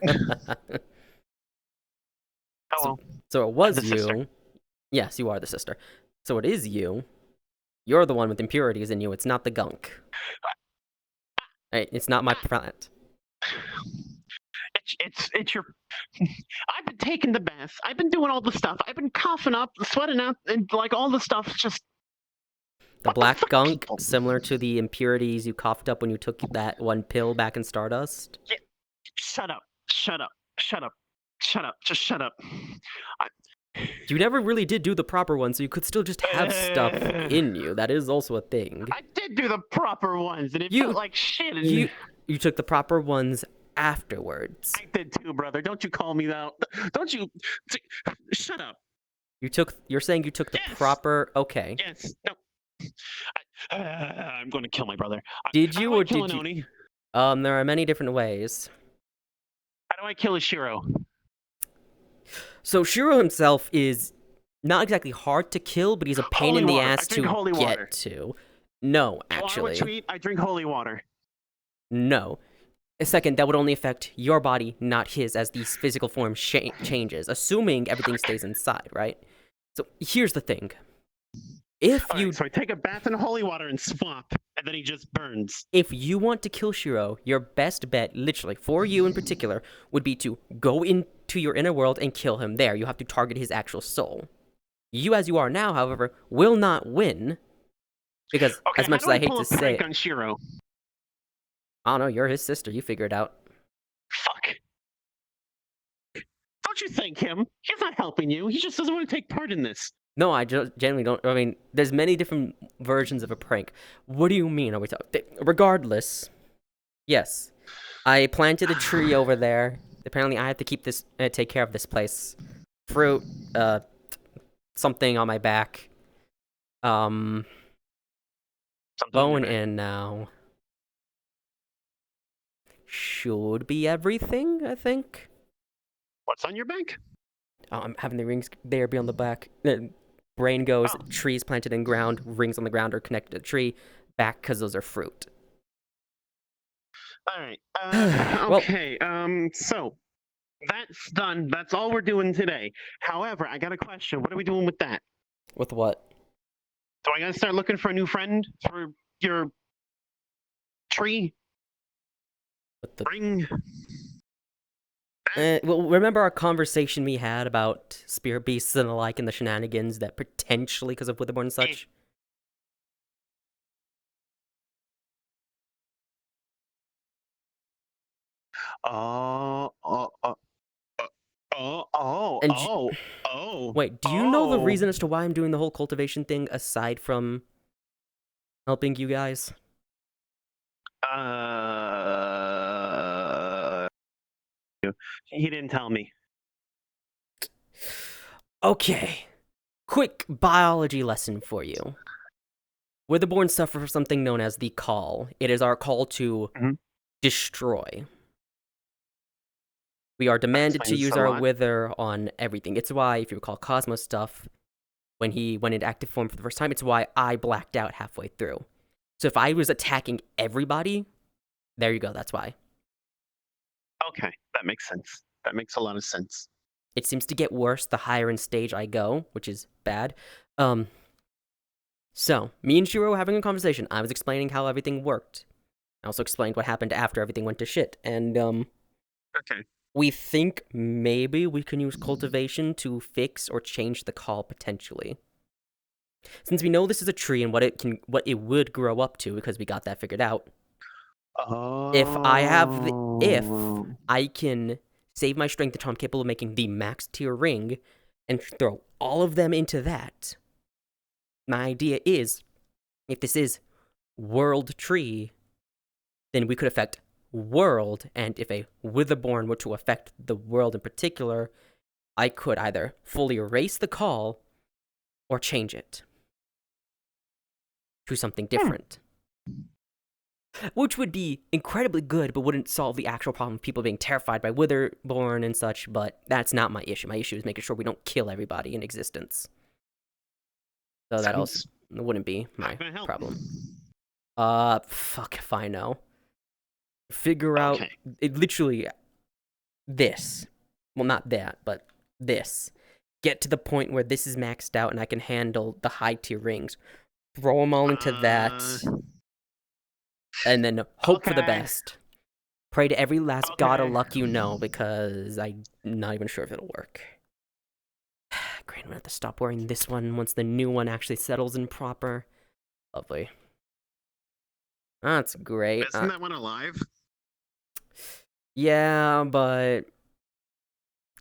Hello. So it was you. Sister. Yes, you are the sister. So it is you. You're the one with impurities in you. It's not the gunk. Hey, it's not my plant. It's your. I've been taking the bath. I've been doing all the stuff. I've been coughing up, sweating out, and like all the stuff. Just the black gunk, similar to the impurities you coughed up when you took that one pill back in Stardust. Yeah. Shut shut up. Shut up. Just shut up. You never really did do the proper one, so you could still just have stuff in you. That is also a thing. I did do the proper ones, and it felt like shit. And you took the proper ones afterwards. I did too, brother. Don't you call me that. Don't you. Shut up. You're saying you took the proper. Okay. Yes. No. I'm going to kill my brother. Did you or did you? There are many different ways. How do I kill a Shiro? So Shiro himself is not exactly hard to kill, but he's a pain in the ass to get to. No, actually. I drink holy water. No. Second, that would only affect your body, not his, as these physical form changes, assuming everything stays inside, right? So here's the thing. So I take a bath in holy water and swap, and then he just burns. If you want to kill Shiro, your best bet, literally, for you in particular, would be to go into your inner world and kill him there. You have to target his actual soul. You, as you are now, however, will not win. Because, as much as I hate to say it... on Shiro? I don't know, you're his sister, you figure it out. Fuck. Don't you thank him? He's not helping you. He just doesn't want to take part in this. No, I genuinely don't. I mean, there's many different versions of a prank. What do you mean? Are we talking? Regardless, yes, I planted a tree over there. Apparently, I have to keep this, take care of this place. Fruit, something on my back. Going in now. Should be everything, I think. What's on your back? I'm having the rings there be on the back. Brain goes, trees planted in ground, rings on the ground are connected to the tree, back because those are fruit. All right. Okay. So that's done. That's all we're doing today. However, I got a question. What are we doing with that? With what? Do I gotta start looking for a new friend for your tree? With the ring? Well, remember our conversation we had about spirit beasts and the like and the shenanigans that potentially, because of Witherborn and such? Wait, do you know the reason as to why I'm doing the whole cultivation thing aside from helping you guys? He didn't tell me. Okay. Quick biology lesson for you. Witherborn suffer from something known as the call. It is our call to destroy. We are demanded to use our wither on everything. It's why, if you recall Cosmo's stuff, when he went into active form for the first time, it's why I blacked out halfway through. So if I was attacking everybody, there you go, that's why. Okay, that makes sense. That makes a lot of sense. It seems to get worse the higher in stage I go, which is bad. So, me and Shiro were having a conversation. I was explaining how everything worked. I also explained what happened after everything went to shit. And, okay. We think maybe we can use cultivation to fix or change the call potentially. Since we know this is a tree and what it would grow up to, because we got that figured out. If I can save my strength until I'm capable of making the max tier ring and throw all of them into that. My idea is, if this is world tree, then we could affect world, and if a Witherborn were to affect the world in particular, I could either fully erase the call or change it to something different. Which would be incredibly good, but wouldn't solve the actual problem of people being terrified by Witherborn and such, but that's not my issue. My issue is making sure we don't kill everybody in existence. So that also wouldn't be my problem. Fuck if I know. Figure out, it literally, this. Well, not that, but this. Get to the point where this is maxed out and I can handle the high tier rings. Throw them all into that. And then hope for the best. Pray to every last god of luck you know, because I'm not even sure if it'll work. Great, I'm gonna have to stop wearing this one once the new one actually settles in proper. Lovely. That's great. Isn't that one alive? Yeah, but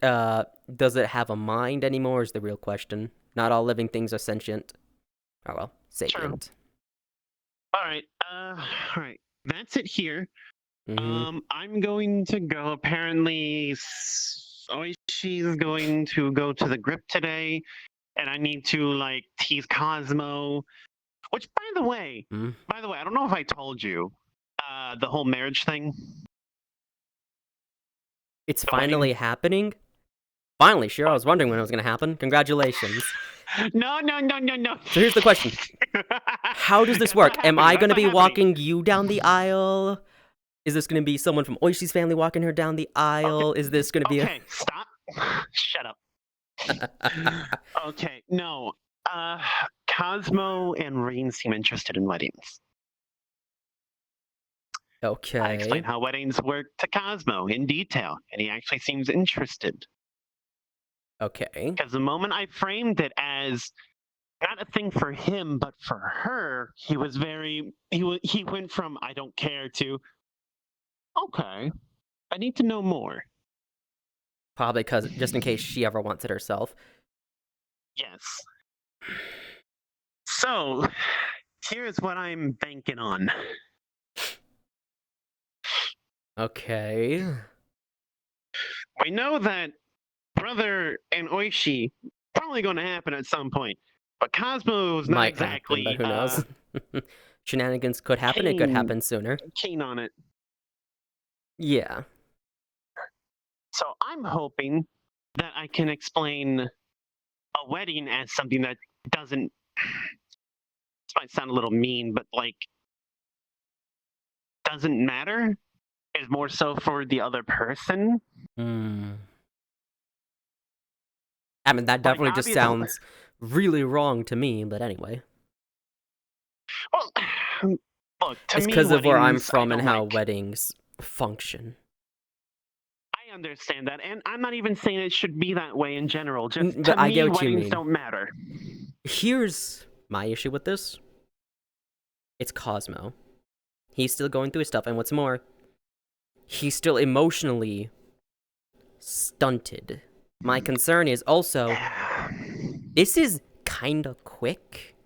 Does it have a mind anymore? Is the real question. Not all living things are sentient. Oh well, sapient. All right. That's it here. Mm-hmm. I'm going to go. Apparently, Oishi's going to go to the grip today, and I need to like tease Cosmo. Which, by the way, I don't know if I told you, the whole marriage thing. It's The finally wedding. happening. Finally, sure. I was wondering when it was going to happen. Congratulations. No. So here's the question: how does this It's work? not Am happening. I That's going to not be happening. walking you down the aisle? Is this going to be someone from Oishi's family walking her down the aisle? Okay. Is this going to be Okay, stop. Shut up. Okay, no. Cosmo and Rain seem interested in weddings. Okay. I explain how weddings work to Cosmo in detail, and he actually seems interested. Okay. Because the moment I framed it as not a thing for him, but for her, he was very. He went from I don't care to okay, I need to know more. Probably because just in case she ever wants it herself. Yes. So, here's what I'm banking on. Okay. We know that Brother and Oishi probably going to happen at some point, but Cosmo's not Might exactly happen, but who knows? Shenanigans could happen. It could happen sooner. keen on it. Yeah. So I'm hoping that I can explain a wedding as something that doesn't. This might sound a little mean, but like doesn't matter. Is more so for the other person. I mean, that definitely just obviously- sounds really wrong to me, but anyway. Well, look, to It's me, because of where I'm weddings, I from and don't how like. weddings function. I understand that, and I'm not even saying it should be that way in general. Just But to I me, get what you weddings mean. don't matter. Here's my issue with this. It's Cosmo. He's still going through his stuff, and what's more, he's still emotionally stunted. My concern is also, this is kinda quick.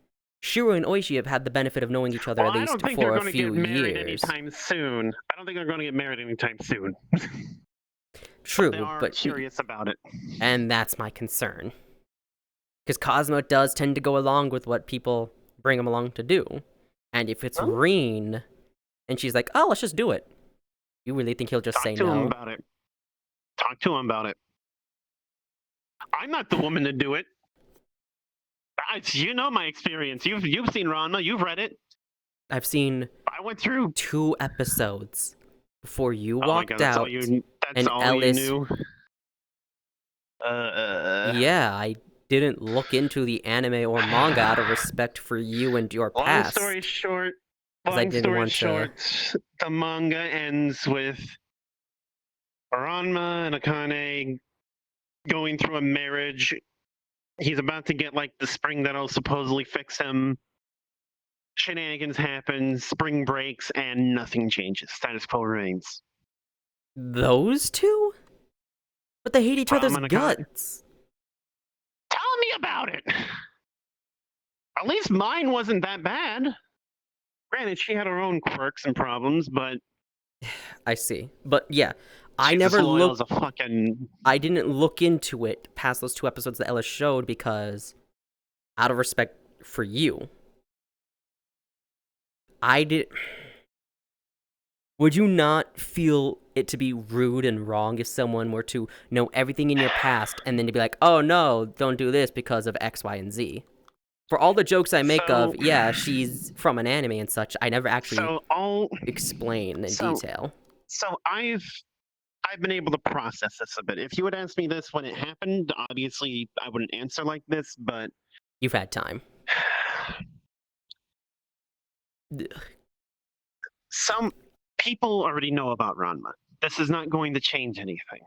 Shiro and Oishi have had the benefit of knowing each other Well, at I least don't think for they're a going to few get married years. anytime soon. I don't think they're going to get married anytime soon. True, They are but curious about it. and that's my concern. Because Cosmo does tend to go along with what people bring him along to do. And if it's Reen, and she's like, oh, let's just do it. You really think he'll just say Talk to him no? about it. Talk to him about it. I'm not the woman to do it. You know my experience. You've seen Ranma. You've read it. I've seen I went through 2 episodes before you Oh my walked God, that's out. all you. That's and all Ellis- you knew. Yeah, I didn't look into the anime or manga out of respect for you and your Long past. story short, to- the manga ends with Ranma and Akane going through a marriage. He's about to get like the spring that'll supposedly fix him. Shenanigans happen, spring breaks, and nothing changes. Status quo remains. Those 2? But they hate each other's Ranma and Akane. guts. Tell me about it! At least mine wasn't that bad. Granted, she had her own quirks and problems, but I see. But yeah, I she's never as loyal looked. as a fucking. I didn't look into it past those 2 episodes that Ellis showed because, out of respect for you, I did. Would you not feel it to be rude and wrong if someone were to know everything in your past and then to be like, oh no, don't do this because of X, Y, and Z? For all the jokes I make of, yeah, she's from an anime and such, I never actually explain in detail. So I've been able to process this a bit. If you had asked me this when it happened, obviously I wouldn't answer like this, but You've had time. Some people already know about Ranma. This is not going to change anything.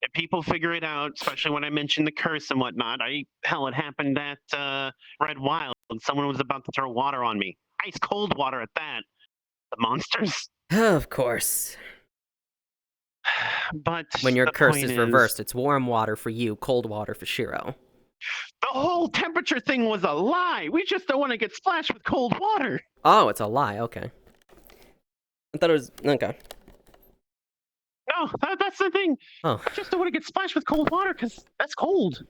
If people figure it out, especially when I mentioned the curse and whatnot, it happened at Red Wild. Someone was about to throw water on me. Ice cold water at that. The monsters. Of course. But When your the curse point is reversed, it's warm water for you, cold water for Shiro. the whole temperature thing was a lie. We just don't want to get splashed with cold water. Oh, it's a lie. Okay. I thought it was okay. No, that's the thing. Oh, I just don't want to get splashed with cold water because that's cold.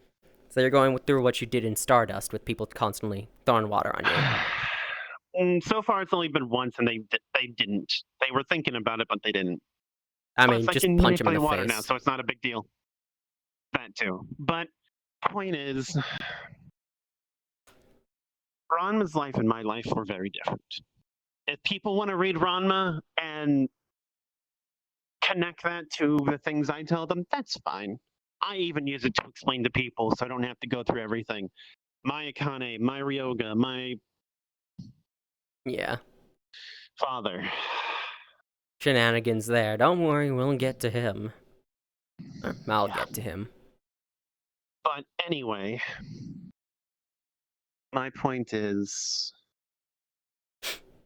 so you're going through what you did in Stardust with people constantly throwing water on you. So far, it's only been once, and they didn't. They were thinking about it, but they didn't. I Plus, mean, I just can punch him in manipulate the water face. now, so it's not a big deal. That too. But point is, Ranma's life and my life were very different. If people want to read Ranma and connect that to the things I tell them, that's fine. I even use it to explain to people, so I don't have to go through everything. My Akane, my Ryoga, my Yeah. father. Shenanigans there. Don't worry, we'll get to him. Or, I'll get to him. But anyway, my point is,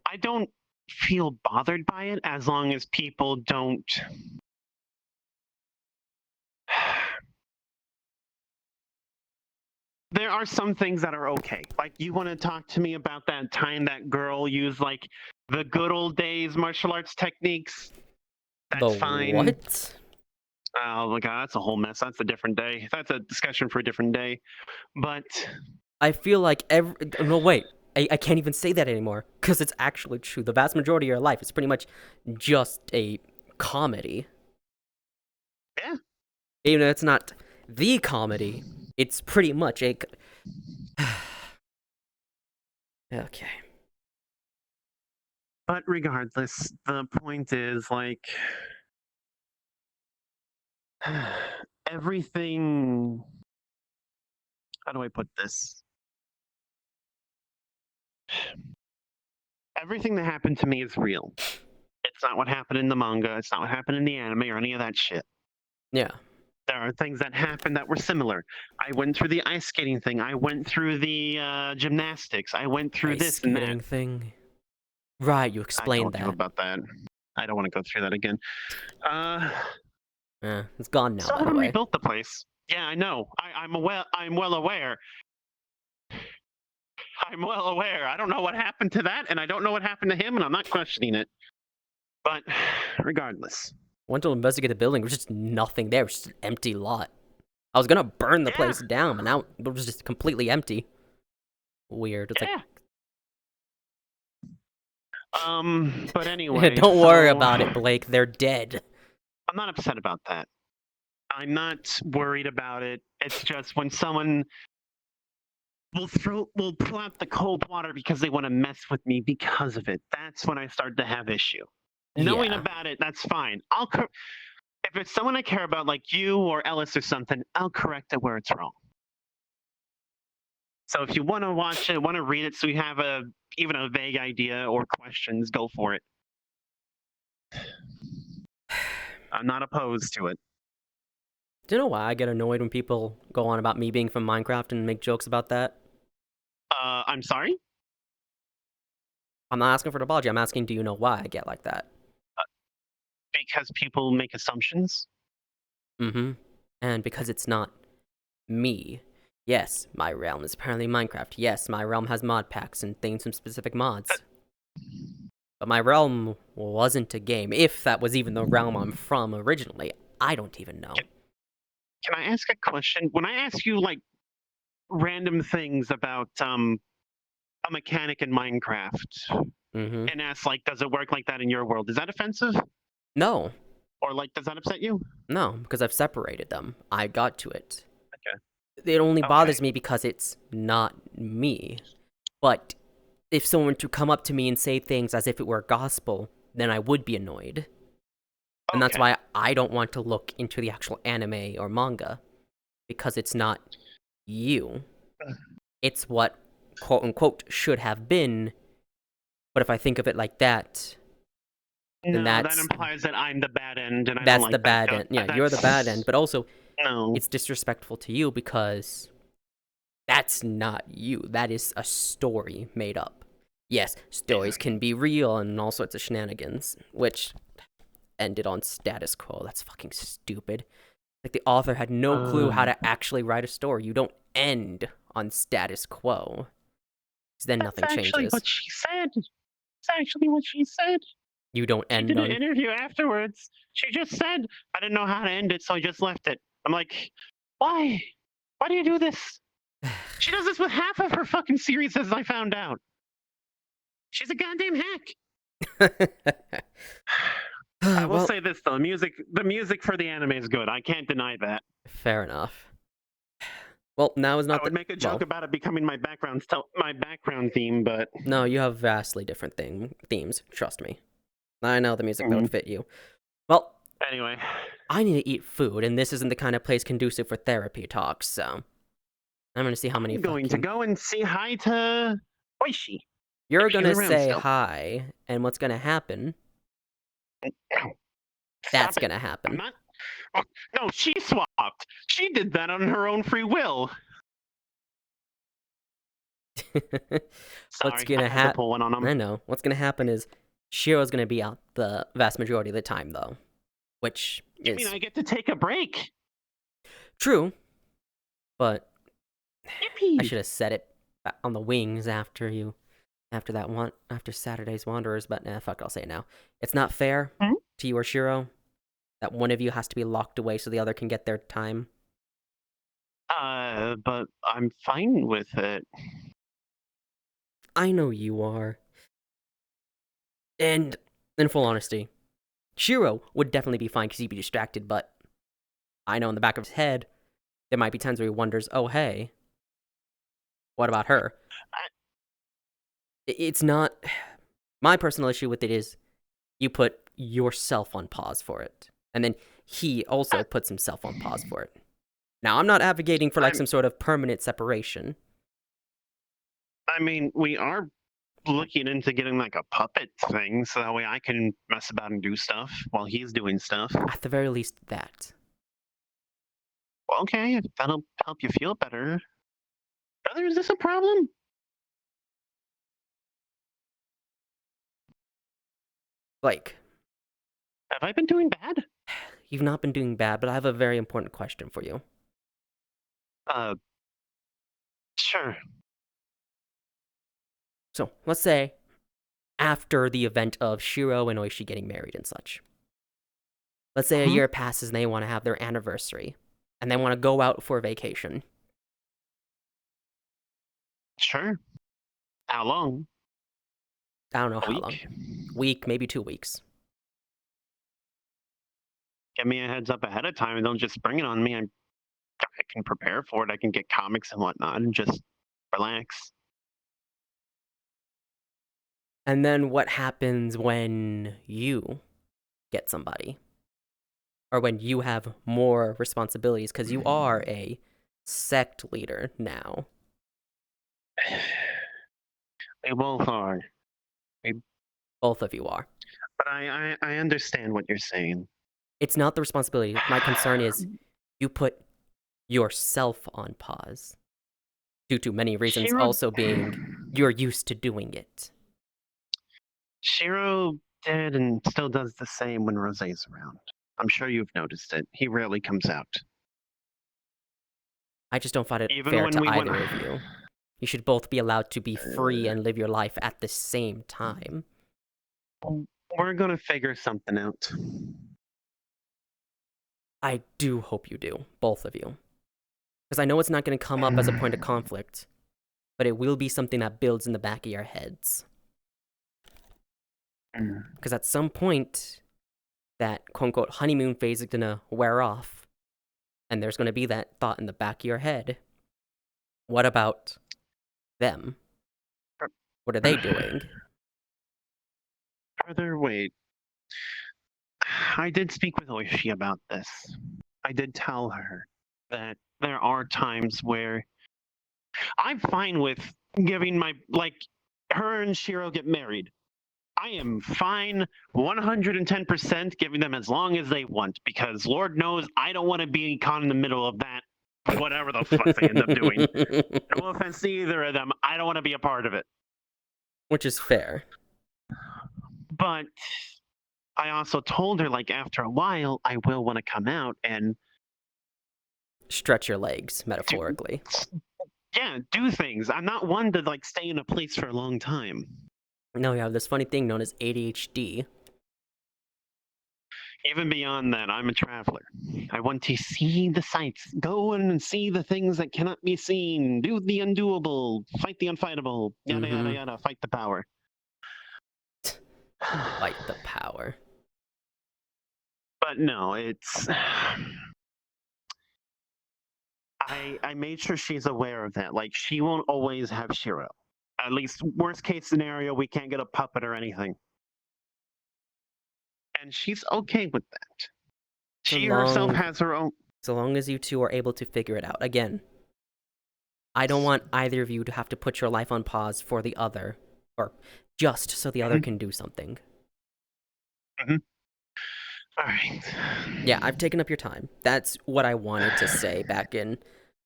I don't feel bothered by it as long as people don't. There are some things that are okay. Like, you want to talk to me about that time that girl used, like, the good old days martial arts techniques? That's fine. What? Oh my god, that's a whole mess. That's a different day. That's a discussion for a different day. But I feel like no, wait. I can't even say that anymore, because it's actually true. The vast majority of your life is pretty much just a comedy. yeah, Even though it's not the comedy, it's pretty much a... Okay. but regardless, the point is, like, everything. How do I put this? Everything that happened to me is real. It's not what happened in the manga. It's not what happened in the anime or any of that shit. Yeah. There are things that happened that were similar. I went through the ice skating thing. I went through the gymnastics. I went through Ice this and skating that. thing. Right, you I explained told you that. about that. I don't want to go through that again. It's gone now, by the Someone way. rebuilt the place. Yeah, I know. I'm well aware. I'm well aware. I don't know what happened to that, and I don't know what happened to him, and I'm not questioning it. But regardless, Went to investigate the building. There was just nothing there. It was just an empty lot. I was gonna burn the place down, but now it was just completely empty. Weird. It's yeah. But anyway, like, don't worry about it, Blake. They're dead. I'm not upset about that. I'm not worried about it. It's just when someone will pull out the cold water because they want to mess with me because of it. That's when I start to have issue. Knowing Yeah. about it, that's fine. If it's someone I care about, like you or Ellis or something, I'll correct it where it's wrong. So if you want to watch it, want to read it, so you have even a vague idea or questions, go for it. I'm not opposed to it. Do you know why I get annoyed when people go on about me being from Minecraft and make jokes about that? I'm sorry? I'm not asking for an apology. I'm asking, do you know why I get like that? Because people make assumptions. Mm-hmm. And because it's not me. Yes, my realm is apparently Minecraft. Yes, my realm has mod packs and things from specific mods. But my realm wasn't a game, if that was even the realm I'm from originally. I don't even know. Can I ask a question? When I ask you, like, random things about a mechanic in Minecraft, Mm-hmm. and ask, like, does it work like that in your world? Is that offensive? No. Or, like, does that upset you? No, because I've separated them. I got to it. Okay. It only bothers me because it's not me. But if someone were to come up to me and say things as if it were gospel, then I would be annoyed. And that's why I don't want to look into the actual anime or manga. Because it's not you. It's what, quote-unquote, should have been. But if I think of it like that, then that implies that I'm the bad end, and I don't like the bad end. Yeah, you're the bad end. But also, it's disrespectful to you because that's not you. That is a story made up. Yes, stories can be real and all sorts of shenanigans, which ended on status quo. That's fucking stupid. Like, the author had no clue how to actually write a story. You don't end on status quo. 'Cause then nothing That's actually changes. what she said. It's actually what she said. You don't She end did an on... interview afterwards. She just said, I didn't know how to end it, so I just left it. I'm like, why? Why do you do this? She does this with half of her fucking series, as I found out. She's a goddamn hack. I will Well, say this though, the music for the anime is good. I can't deny that. fair enough. Well, now is I not would make a joke about it becoming my background theme, but No, you have vastly different themes, trust me. I know the music that would Mhm. fit you. Well, anyway. I need to eat food, and this isn't the kind of place conducive for therapy talks, so I'm gonna see how many I'm going to go and say hi to Oishi. You're if she's gonna around say still. hi, and what's gonna happen? That's Stop it. gonna I'm happen. not. Oh, no, she swapped. She did that on her own free will. What's Sorry, gonna I had to happen? pull one on him. I know. What's gonna happen is Shiro's gonna be out the vast majority of the time, though, which I is mean, I get to take a break. true, but Yippee. I should have said it on the wings after Saturday's Wanderers, but nah, fuck, I'll say it now. It's not fair to you or Shiro that one of you has to be locked away so the other can get their time. But I'm fine with it. I know you are. And in full honesty, Shiro would definitely be fine because he'd be distracted, but I know in the back of his head, there might be times where he wonders, oh, hey, what about her? It's not... My personal issue with it is you put yourself on pause for it. And then he also puts himself on pause for it. Now, I'm not advocating for some sort of permanent separation. I mean, we are looking into getting like a puppet thing, so that way I can mess about and do stuff while he's doing stuff. At the very least, that. Okay, if that'll help you feel better. Brother, is this a problem? Like, have I been doing bad? You've not been doing bad, but I have a very important question for you. Sure. So, let's say, after the event of Shiro and Oishi getting married and such. Let's say a year passes and they want to have their anniversary. And they want to go out for a vacation. Sure. How long? I don't know how long. Week, maybe 2 weeks. Get me a heads up ahead of time and don't just spring it on me. I can prepare for it. I can get comics and whatnot and just relax. And then what happens when you get somebody? Or when you have more responsibilities, because you are a sect leader now. We both are. Both of you are. But I understand what you're saying. It's not the responsibility. My concern is you put yourself on pause. Due to many reasons, also being you're used to doing it. Shiro did and still does the same when Rosé's around. I'm sure you've noticed it. He rarely comes out. I just don't find it fair to either of you. You should both be allowed to be free and live your life at the same time. We're gonna figure something out. I do hope you do, both of you. Because I know it's not going to come up as a point of conflict, but it will be something that builds in the back of your heads. Because at some point, that quote-unquote honeymoon phase is going to wear off, and there's going to be that thought in the back of your head. What about them? What are they doing? Further, wait. I did speak with Oishi about this. I did tell her that there are times where I'm fine with giving her and Shiro get married. I am fine 110% giving them as long as they want, because Lord knows I don't want to be caught in the middle of that, whatever the fuck they end up doing. No offense to either of them, I don't want to be a part of it. Which is fair. But I also told her, like, after a while, I will want to come out and Stretch your legs, metaphorically. do things. I'm not one to, like, stay in a place for a long time. No, you have this funny thing known as ADHD. Even beyond that, I'm a traveler. I want to see the sights, go in and see the things that cannot be seen, do the undoable, fight the unfightable, yada yada yada, fight the power. Fight the power. But no, it's. I made sure she's aware of that. Like, she won't always have Shiro. At least, worst case scenario, we can't get a puppet or anything. And she's okay with that. She herself has her own. So long as you two are able to figure it out. Again, I don't want either of you to have to put your life on pause for the other, or just so the other can do something. All right. Yeah, I've taken up your time. That's what I wanted to say back in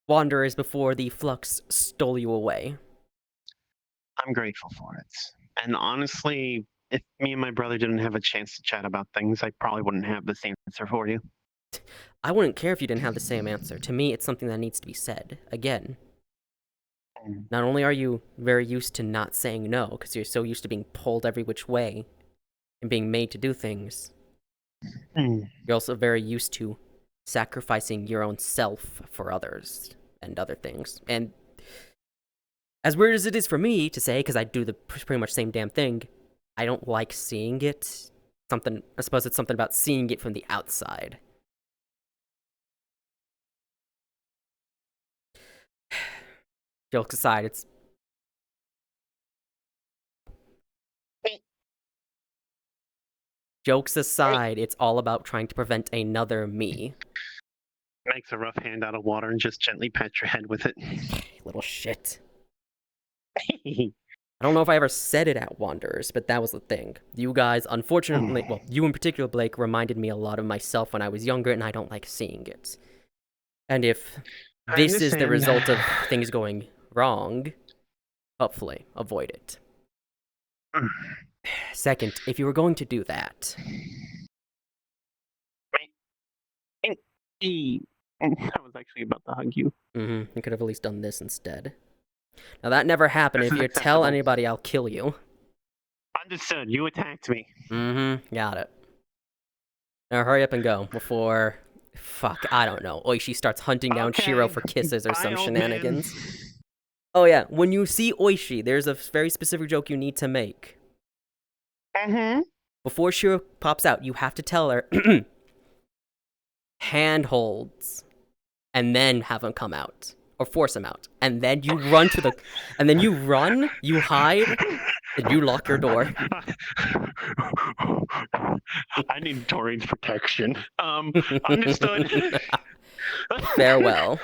Wanderers before the Flux stole you away. I'm grateful for it. And honestly, if me and my brother didn't have a chance to chat about things, I probably wouldn't have the same answer for you. I wouldn't care if you didn't have the same answer. To me, it's something that needs to be said. Again, not only are you very used to not saying no, because you're so used to being pulled every which way and being made to do things, you're also very used to sacrificing your own self for others and other things. And as weird as it is for me to say, because I do the pretty much same damn thing, I don't like seeing it. I suppose it's something about seeing it from the outside. Jokes aside, it's... Jokes aside, it's all about trying to prevent another me. Makes a rough hand out of water and just gently pat your head with it. Little shit. I don't know if I ever said it at Wanderers, but that was the thing. You guys, unfortunately, well, you in particular, Blake, reminded me a lot of myself when I was younger, and I don't like seeing it. And if this is the result of things going wrong, hopefully, avoid it. Second, if you were going to do that... I was actually about to hug you. You could have at least done this instead. Now, that never happened. If you tell anybody, I'll kill you. Understood. You attacked me. Got it. Now, hurry up and go before... Fuck, I don't know. Oishi starts hunting down Shiro for kisses or some shenanigans. Oh, yeah. When you see Oishi, there's a very specific joke you need to make. Before Shiro pops out, you have to tell her... handholds, and then have him come out. Or force him out. And then you run to the... And then you run, you hide, and you lock your door. I need Tori's protection. Understood. Farewell.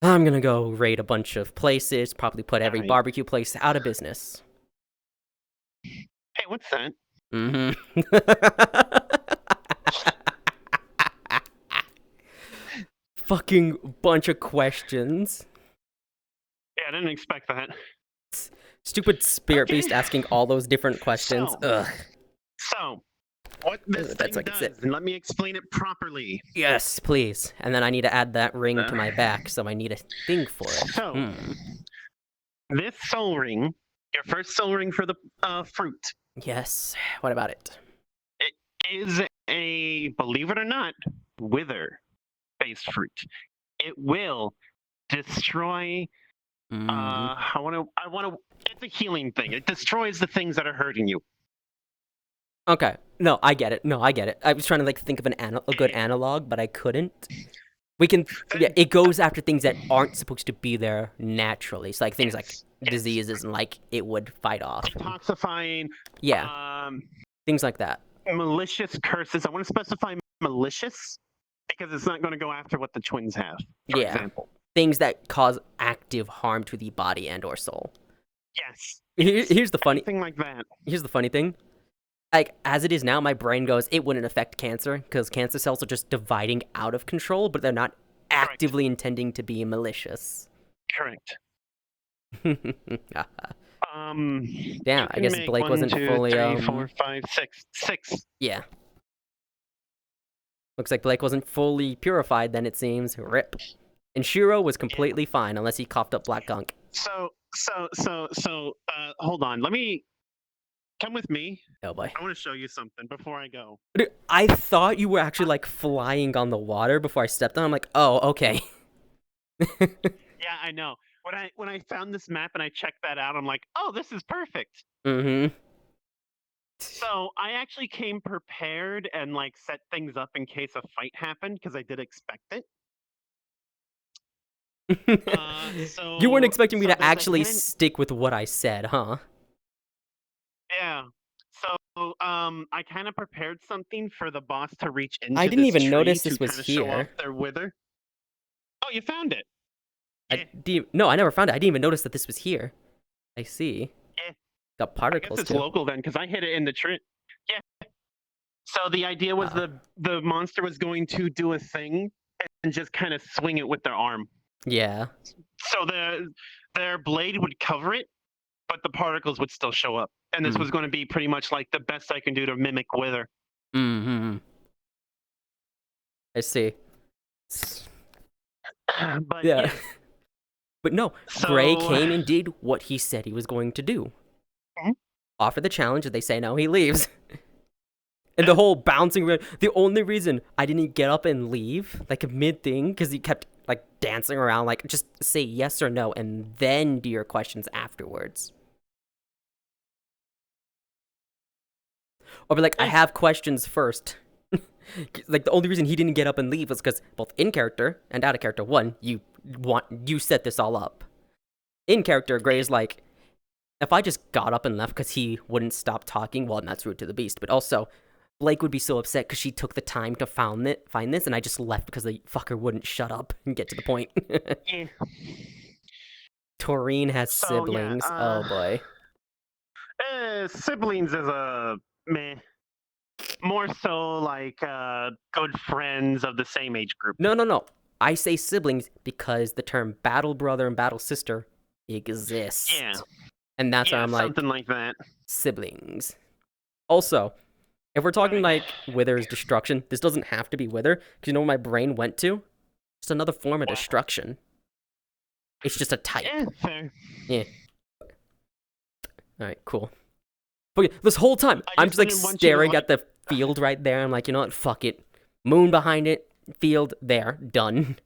I'm gonna go raid a bunch of places, probably put every barbecue place out of business. Hey, what's that? Fucking bunch of questions. Yeah, I didn't expect that. Stupid spirit beast asking all those different questions. So, what this thing does, and let me explain it properly. Yes, please. And then I need to add that ring to my back, so I need a thing for it. So, this soul ring, your first soul ring for the fruit. Yes. What about it? It is a, believe it or not, wither-based fruit. It will destroy. I want to. It's a healing thing. It destroys the things that are hurting you. Okay. No, I get it. I was trying to think of a good analog, but I couldn't. We can. Yeah, it goes after things that aren't supposed to be there naturally. So things like diseases and it would fight off. Detoxifying. Yeah. Things like that. Malicious curses. I want to specify malicious because it's not going to go after what the twins have. For example. Things that cause active harm to the body and or soul. Yes. Here's the funny thing like that. Here's the funny thing. As it is now, my brain goes, it wouldn't affect cancer, because cancer cells are just dividing out of control, but they're not actively intending to be malicious. Correct. Damn, You I can guess make Blake 1, wasn't 2, fully 3, 4, 5, 6. 6. yeah. Looks like Blake wasn't fully purified then, it seems. Rip. And Shiro was completely fine unless he coughed up black gunk. So, hold on. Let me come with me. Oh boy. I want to show you something before I go. Dude, I thought you were actually like flying on the water before I stepped on. I'm like, oh, okay. Yeah, I know. When I found this map and I checked that out, I'm like, oh, this is perfect. Mm-hmm. So I actually came prepared and like set things up in case a fight happened because I did expect it. You weren't expecting me to there's a actually hidden. stick with what I said, huh? Yeah. So I kind of prepared something for the boss to reach into I didn't this even tree notice to this was kind of show off here. their wither. Oh, you found it. Yeah. No, I never found it. I didn't even notice that this was here. I see. Yeah. Got I guess particles it's too. local then, because I hit it in the tree. Yeah. So the idea was the monster was going to do a thing and just kind of swing it with their arm. Yeah. So their blade would cover it, but the particles would still show up. And this was going to be pretty much like the best I can do to mimic wither. Mm-hmm. I see. But Yeah. But no, So- Gray came and did what he said he was going to do. Mhm. Offer the challenge, and they say no, he leaves. And the whole bouncing around, the only reason I didn't get up and leave, like mid-thing, because he kept like dancing around, like just say yes or no, and then do your questions afterwards. Or be like, I have questions first. Like the only reason he didn't get up and leave was because both in character and out of character, one, you set this all up. In character, Gray's like, if I just got up and left because he wouldn't stop talking, well, and that's rude to the beast, but also Blake would be so upset because she took the time to find this, and I just left because the fucker wouldn't shut up and get to the point. Yeah. Taurine has So, siblings. yeah, Oh boy. Siblings is a meh. More so like good friends of the same age group. No. I say siblings because the term battle brother and battle sister exists. Yeah. And that's why I'm like, something like that. siblings. Also, if we're talking like Wither's destruction, this doesn't have to be Wither, because you know what my brain went to? It's another form of destruction. It's just a type. Yeah, fair. Yeah. Alright, cool. But this whole time, I'm just like staring at the field right there. I'm like, you know what? Fuck it. Moon behind it. Field there. Done.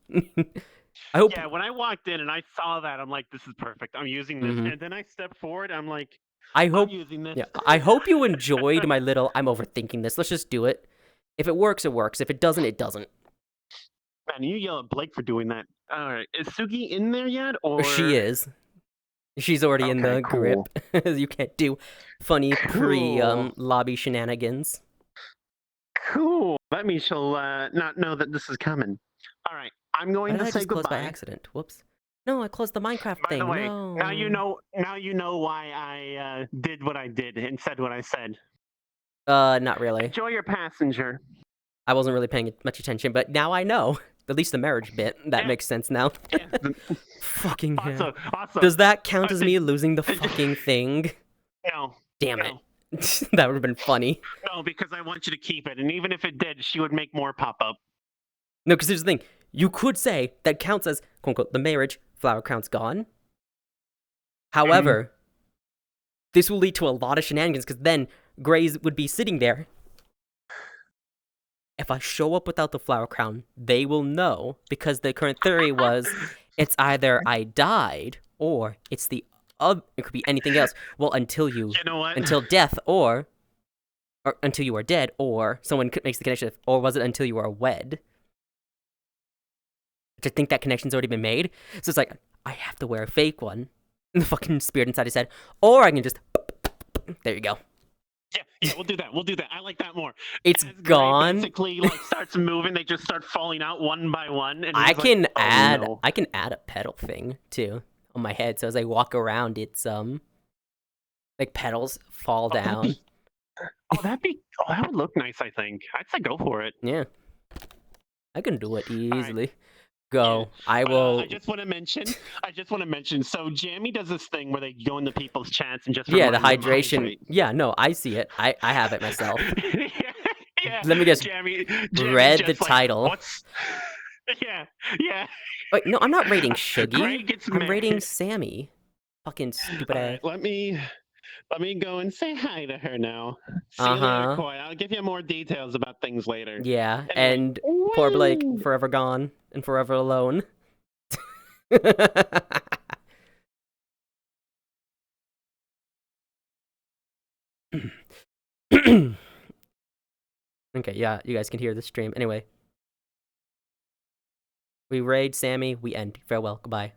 I hope. Yeah, when I walked in and I saw that, I'm like, this is perfect. I'm using this. And then I stepped forward. I'm like, I'm using this. Yeah, I hope you enjoyed my little. I'm overthinking this. Let's just do it. If it works, it works. If it doesn't, it doesn't. Man, you yell at Blake for doing that. All right, is Sugi in there yet? Or She is. She's already in the grip. You can't do funny pre-lobby shenanigans. Cool. That means she'll not know that this is coming. All right, I'm going to say goodbye. By accident. Whoops. No, I closed the Minecraft thing. By the way, no. now you know why I did what I did and said what I said. Not really. Enjoy your passenger. I wasn't really paying much attention, but now I know. At least the marriage bit. That makes sense now. Yeah. Fucking hell. Awesome. Does that count as me losing the fucking thing? No. Damn it. That would have been funny. No, because I want you to keep it. And even if it did, she would make more pop up. No, because here's the thing. You could say that counts as, quote unquote, the marriage. Flower crown's gone. However, this will lead to a lot of shenanigans because then Grays would be sitting there. If I show up without the flower crown, they will know because the current theory was it's either I died or it's the other. It could be anything else. Well, until you know what? Until death or until you are dead or someone makes the connection, or was it until you are wed? I think that connection's already been made. So it's like, I have to wear a fake one. And the fucking spirit inside his head. Or I can just... There you go. Yeah, we'll do that. I like that more. It's gone. Basically, like, starts moving. They just start falling out one by one. And I can like, add... No. I can add a pedal thing, too, on my head. So as I walk around, it's, like, petals fall down. That would look nice, I think. I'd say go for it. Yeah. I can do it easily. Go. I But, will. I just want to mention. So Jammy does this thing where they go into people's chats and just Yeah, the remind them hydration. hydrate. Yeah, no, I see it. I have it myself. Yeah. Let me guess. Jammy Read just the like, title. What's? Yeah. Wait, no, I'm not rating Shuggy. Greg gets I'm mad. rating Sammy. Fucking stupid ass. Let me go and say hi to her now. See you later, Koi. I'll give you more details about things later. Yeah, Anyway, and poor Blake, woo! forever gone and forever alone. Okay, yeah, you guys can hear the stream. Anyway. We raid Sammy, we end. Farewell, goodbye.